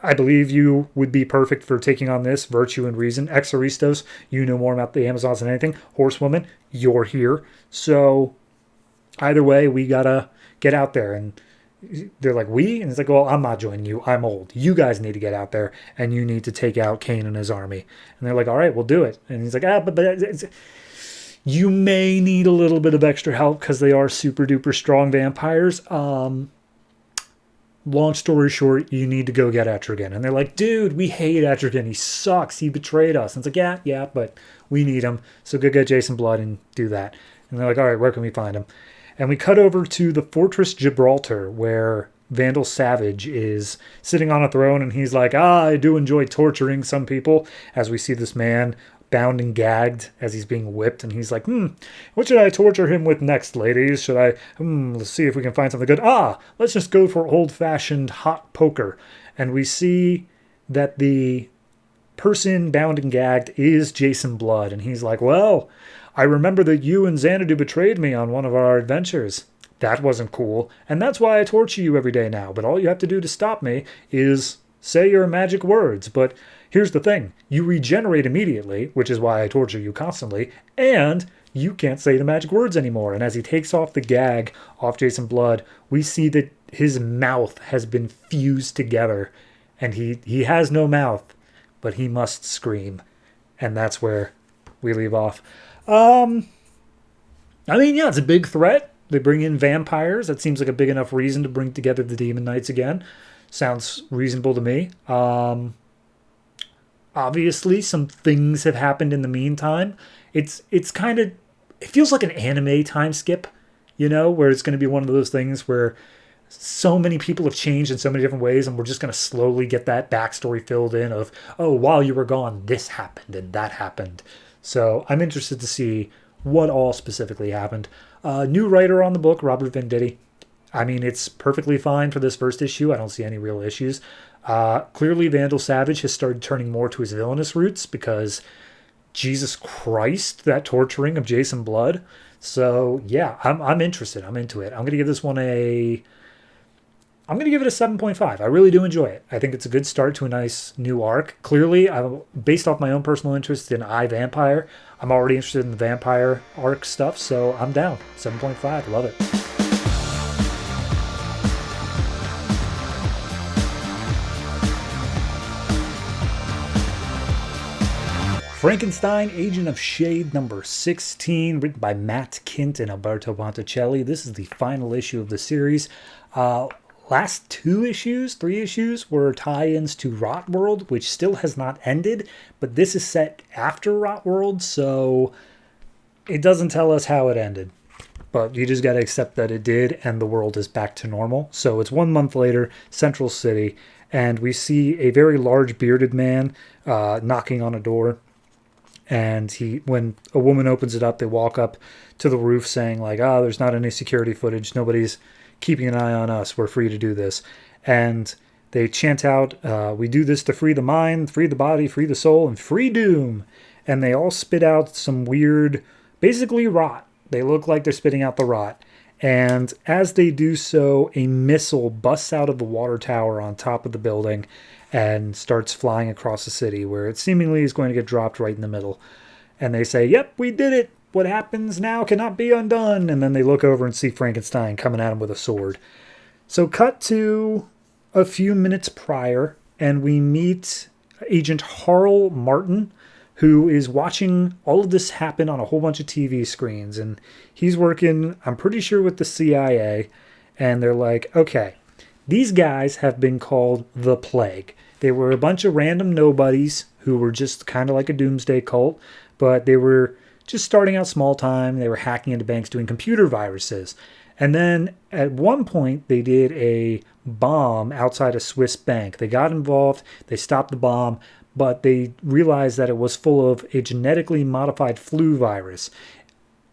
I believe you would be perfect for taking on this. Virtue and reason. Exoristos, you know more about the Amazons than anything. Horsewoman, you're here. So either way, we gotta get out there. And they're like, we? And it's like, well, I'm not joining you. I'm old. You guys need to get out there, and you need to take out Kane and his army. And they're like, all right, we'll do it. And he's like, but you may need a little bit of extra help because they are super duper strong vampires. Long story short, you need to go get Etrigan. And they're like, dude, we hate Etrigan. He sucks. He betrayed us. And it's like, yeah, but we need him. So go get Jason Blood and do that. And they're like, all right, where can we find him? And we cut over to the Fortress Gibraltar, where Vandal Savage is sitting on a throne. And he's like, I do enjoy torturing some people, as we see this man bound and gagged as he's being whipped, and he's like, what should I torture him with next, ladies? Should I, let's see if we can find something good. Let's just go for old-fashioned hot poker. And we see that the person bound and gagged is Jason Blood, and he's like, well, I remember that you and Xanadu betrayed me on one of our adventures. That wasn't cool, and that's why I torture you every day now, but all you have to do to stop me is say your magic words. But here's the thing. You regenerate immediately, which is why I torture you constantly, and you can't say the magic words anymore. And as he takes off the gag off Jason Blood, we see that his mouth has been fused together, and he has no mouth, but he must scream. And that's where we leave off. Yeah, it's a big threat. They bring in vampires. That seems like a big enough reason to bring together the Demon Knights again. Sounds reasonable to me. Obviously, some things have happened in the meantime. It's kind of, it feels like an anime time skip, where it's going to be one of those things where so many people have changed in so many different ways, and we're just going to slowly get that backstory filled in of, oh, while you were gone, this happened and that happened. So I'm interested to see what all specifically happened. New writer on the book, Robert Venditti. I mean, it's perfectly fine for this first issue. I don't see any real issues. Clearly, Vandal Savage has started turning more to his villainous roots because Jesus Christ, that torturing of Jason Blood. So yeah, I'm interested. I'm into it. I'm gonna give this one I'm going to give it a 7.5. I really do enjoy it. I think it's a good start to a nice new arc. Clearly, based off my own personal interest in Vampire, I'm already interested in the vampire arc stuff, so I'm down. 7.5. Love it. Frankenstein, Agent of S.H.A.D.E. number 16, written by Matt Kindt and Alberto Ponticelli. This is the final issue of the series. Last 3 issues were tie-ins to Rot World, which still has not ended, but this is set after Rot World, so it doesn't tell us how it ended. But you just gotta accept that it did, and the world is back to normal. So it's 1 month later, Central City, and we see a very large bearded man knocking on a door. And when a woman opens it up, they walk up to the roof saying like, there's not any security footage. Nobody's keeping an eye on us. We're free to do this. And they chant out, we do this to free the mind, free the body, free the soul, and free doom. And they all spit out some weird, basically rot. They look like they're spitting out the rot. And as they do so, a missile busts out of the water tower on top of the building and starts flying across the city, where it seemingly is going to get dropped right in the middle. And they say, yep, we did it. What happens now cannot be undone. And then they look over and see Frankenstein coming at him with a sword. So cut to a few minutes prior, and we meet Agent Harl Martin, who is watching all of this happen on a whole bunch of TV screens. And he's working, I'm pretty sure, with the CIA. And they're like, okay, these guys have been called the Plague. They were a bunch of random nobodies who were just kind of like a doomsday cult, but they were just starting out small time. They were hacking into banks, doing computer viruses. And then at one point, they did a bomb outside a Swiss bank. They got involved. They stopped the bomb, but they realized that it was full of a genetically modified flu virus.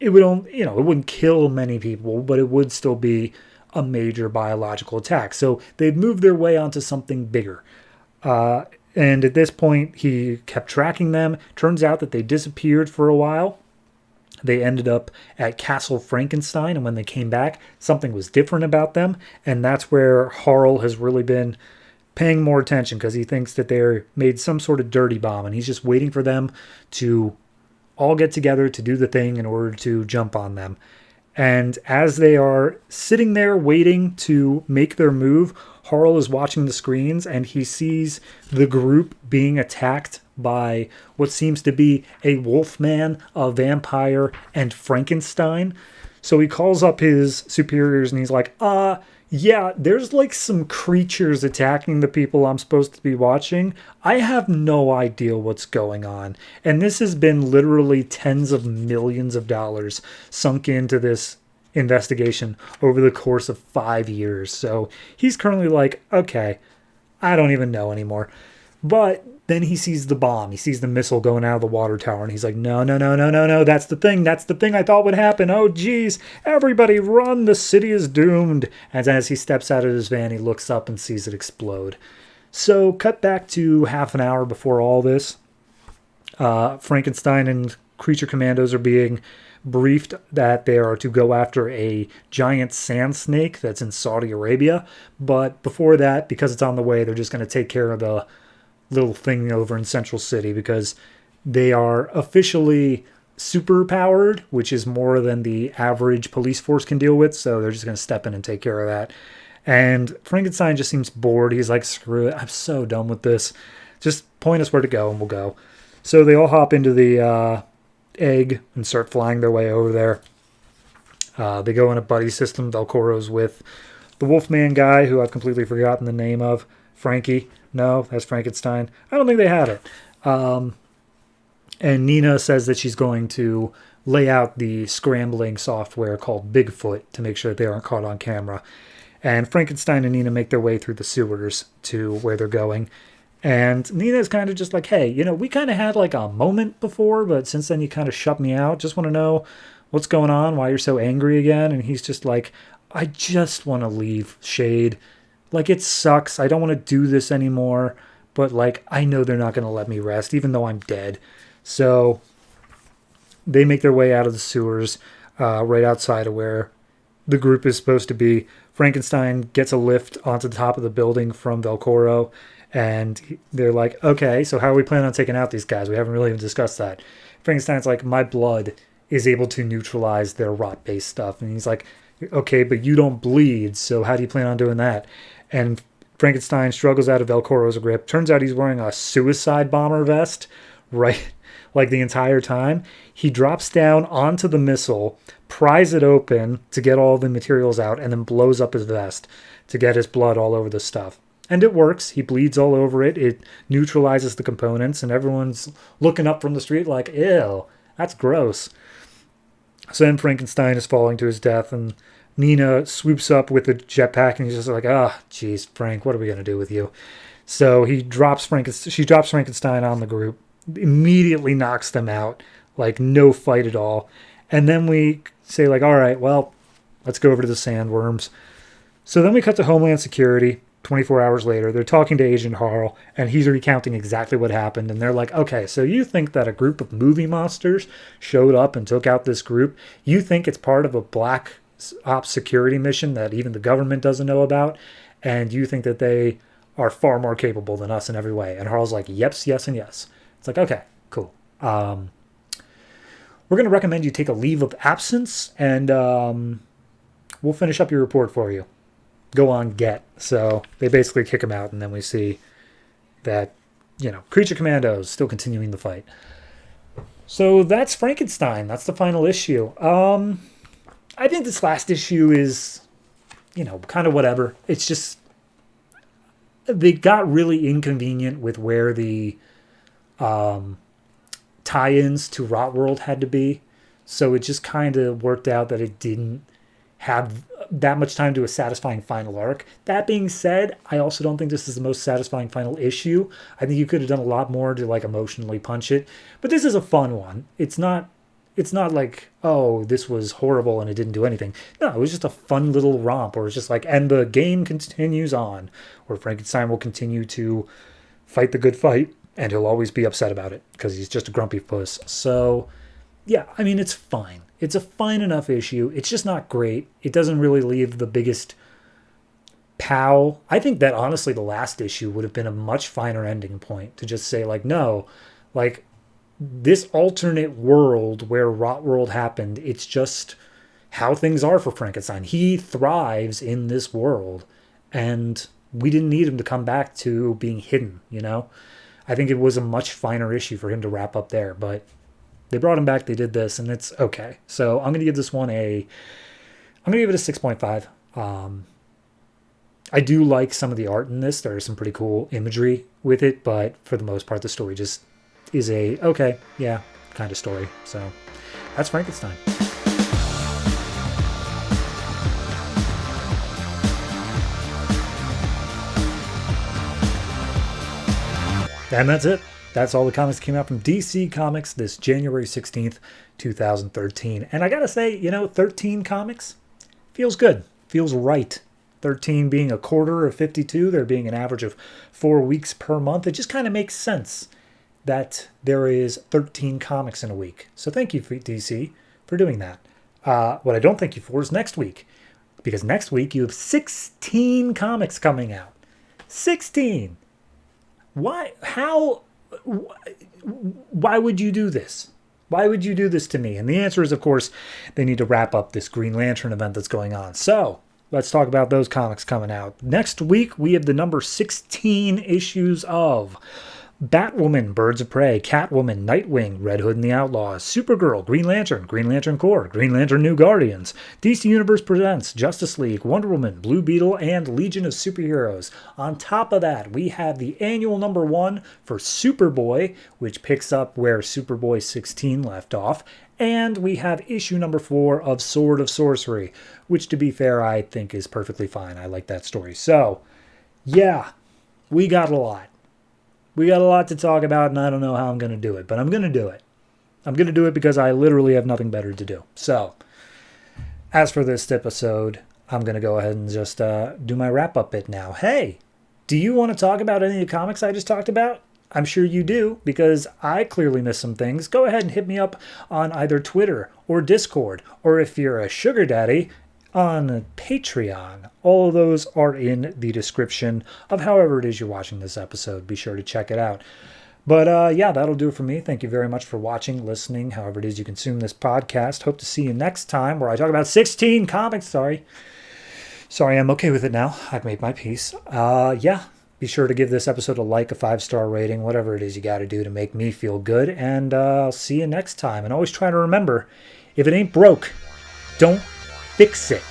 It wouldn't kill many people, but it would still be a major biological attack. So they'd moved their way onto something bigger. And at this point, he kept tracking them. Turns out that they disappeared for a while. They ended up at Castle Frankenstein, and when they came back, something was different about them, and that's where Harl has really been paying more attention, because he thinks that they made some sort of dirty bomb, and he's just waiting for them to all get together to do the thing in order to jump on them. And as they are sitting there waiting to make their move, Harl is watching the screens, and he sees the group being attacked by what seems to be a wolfman, a vampire, and Frankenstein. So he calls up his superiors and he's like, yeah, there's like some creatures attacking the people I'm supposed to be watching. I have no idea what's going on. And this has been literally tens of millions of dollars sunk into this investigation over the course of 5 years. So he's currently like, okay, I don't even know anymore. But then he sees the bomb. He sees the missile going out of the water tower, and he's like, no, that's the thing. That's the thing I thought would happen. Oh, geez, everybody run. The city is doomed. And as he steps out of his van, he looks up and sees it explode. So cut back to half an hour before all this. Frankenstein and creature commandos are being briefed that they are to go after a giant sand snake that's in Saudi Arabia. But before that, because it's on the way, they're just going to take care of the little thing over in Central City, because they are officially super powered, which is more than the average police force can deal with. So they're just going to step in and take care of that. And Frankenstein just seems bored. He's like, screw it. I'm so done with this. Just point us where to go and we'll go. So they all hop into the egg and start flying their way over there. They go in a buddy system. Velcoro's with the Wolfman guy, who I've completely forgotten the name of. Frankie. No, that's Frankenstein. I don't think they had it. And Nina says that she's going to lay out the scrambling software called Bigfoot to make sure that they aren't caught on camera. And Frankenstein and Nina make their way through the sewers to where they're going. And Nina's kind of just like, hey, we kind of had like a moment before, but since then you kind of shut me out. Just want to know what's going on, why you're so angry again. And he's just like, I just want to leave S.H.A.D.E. Like, it sucks. I don't want to do this anymore. But, like, I know they're not going to let me rest, even though I'm dead. So they make their way out of the sewers right outside of where the group is supposed to be. Frankenstein gets a lift onto the top of the building from Velcoro, and they're like, okay, so how are we planning on taking out these guys? We haven't really even discussed that. Frankenstein's like, my blood is able to neutralize their rot-based stuff. And he's like, okay, but you don't bleed, so how do you plan on doing that? And Frankenstein struggles out of Velcoro's grip. Turns out he's wearing a suicide bomber vest, right? Like the entire time. He drops down onto the missile, pries it open to get all the materials out, and then blows up his vest to get his blood all over the stuff. And it works. He bleeds all over it. It neutralizes the components, and everyone's looking up from the street like, ew, that's gross. So then Frankenstein is falling to his death, and Nina swoops up with a jetpack, and he's just like, geez, Frank, what are we going to do with you? So she drops Frankenstein on the group, immediately knocks them out, like no fight at all. And then we say like, all right, well, let's go over to the sandworms. So then we cut to Homeland Security 24 hours later. They're talking to Agent Harl, and he's recounting exactly what happened. And they're like, okay, so you think that a group of movie monsters showed up and took out this group? You think it's part of a black ops security mission that even the government doesn't know about? And you think that they are far more capable than us in every way? And Harl's like, yes, yes, and yes. It's like, okay, cool. We're going to recommend you take a leave of absence, and we'll finish up your report for you. Go on, get. So they basically kick him out, and then we see that, Creature Commandos still continuing the fight. So that's Frankenstein. That's the final issue. I think this last issue is, kind of whatever. It's just, they got really inconvenient with where the tie-ins to Rot World had to be. So it just kind of worked out that it didn't have that much time to a satisfying final arc. That being said, I also don't think this is the most satisfying final issue. I think you could have done a lot more to emotionally punch it. But this is a fun one. It's not like, oh, this was horrible and it didn't do anything. No, it was just a fun little romp, or it's just and the game continues on, where Frankenstein will continue to fight the good fight, and he'll always be upset about it because he's just a grumpy puss. So, yeah, I mean, it's fine. It's a fine enough issue. It's just not great. It doesn't really leave the biggest pow. I think that, honestly, the last issue would have been a much finer ending point to just say, no, this alternate world where Rot World happened, it's just how things are for Frankenstein. He thrives in this world, and we didn't need him to come back to being hidden, I think it was a much finer issue for him to wrap up there, but they brought him back, they did this, and it's okay. So I'm going to give this one I'm going to give it a 6.5. I do like some of the art in this. There's some pretty cool imagery with it, but for the most part, the story just is a, okay, yeah, kind of story. So that's Frankenstein. And that's it. That's all the comics that came out from DC Comics this January 16th, 2013. And I gotta say, 13 comics feels good. Feels right. 13 being a quarter of 52, there being an average of 4 weeks per month. It just kind of makes sense that there is 13 comics in a week. So thank you, DC, for doing that. What I don't thank you for is next week. Because next week you have 16 comics coming out. 16! Why would you do this? Why would you do this to me? And the answer is, of course, they need to wrap up this Green Lantern event that's going on. So let's talk about those comics coming out. Next week, we have the number 16 issues of Batwoman, Birds of Prey, Catwoman, Nightwing, Red Hood and the Outlaws, Supergirl, Green Lantern Corps, Green Lantern New Guardians, DC Universe Presents, Justice League, Wonder Woman, Blue Beetle, and Legion of Superheroes. On top of that, we have the annual number 1 for Superboy, which picks up where Superboy 16 left off, and we have issue number 4 of Sword of Sorcery, which, to be fair, I think is perfectly fine. I like that story. So, yeah, we got a lot. We got a lot to talk about, and I don't know how I'm going to do it, but I'm going to do it. I'm going to do it because I literally have nothing better to do. So, as for this episode, I'm going to go ahead and just do my wrap-up bit now. Hey, do you want to talk about any of the comics I just talked about? I'm sure you do, because I clearly missed some things. Go ahead and hit me up on either Twitter or Discord, or if you're a sugar daddy, on Patreon. All of those are in the description of however it is you're watching this episode. Be sure to check it out. But yeah, that'll do it for me. Thank you very much for watching, listening, however it is you consume this podcast. Hope to see you next time where I talk about 16 comics. Sorry, I'm okay with it now. I've made my peace. Yeah, be sure to give this episode a like, a 5-star rating, whatever it is you got to do to make me feel good. And I'll see you next time. And always try to remember, if it ain't broke, don't fix it.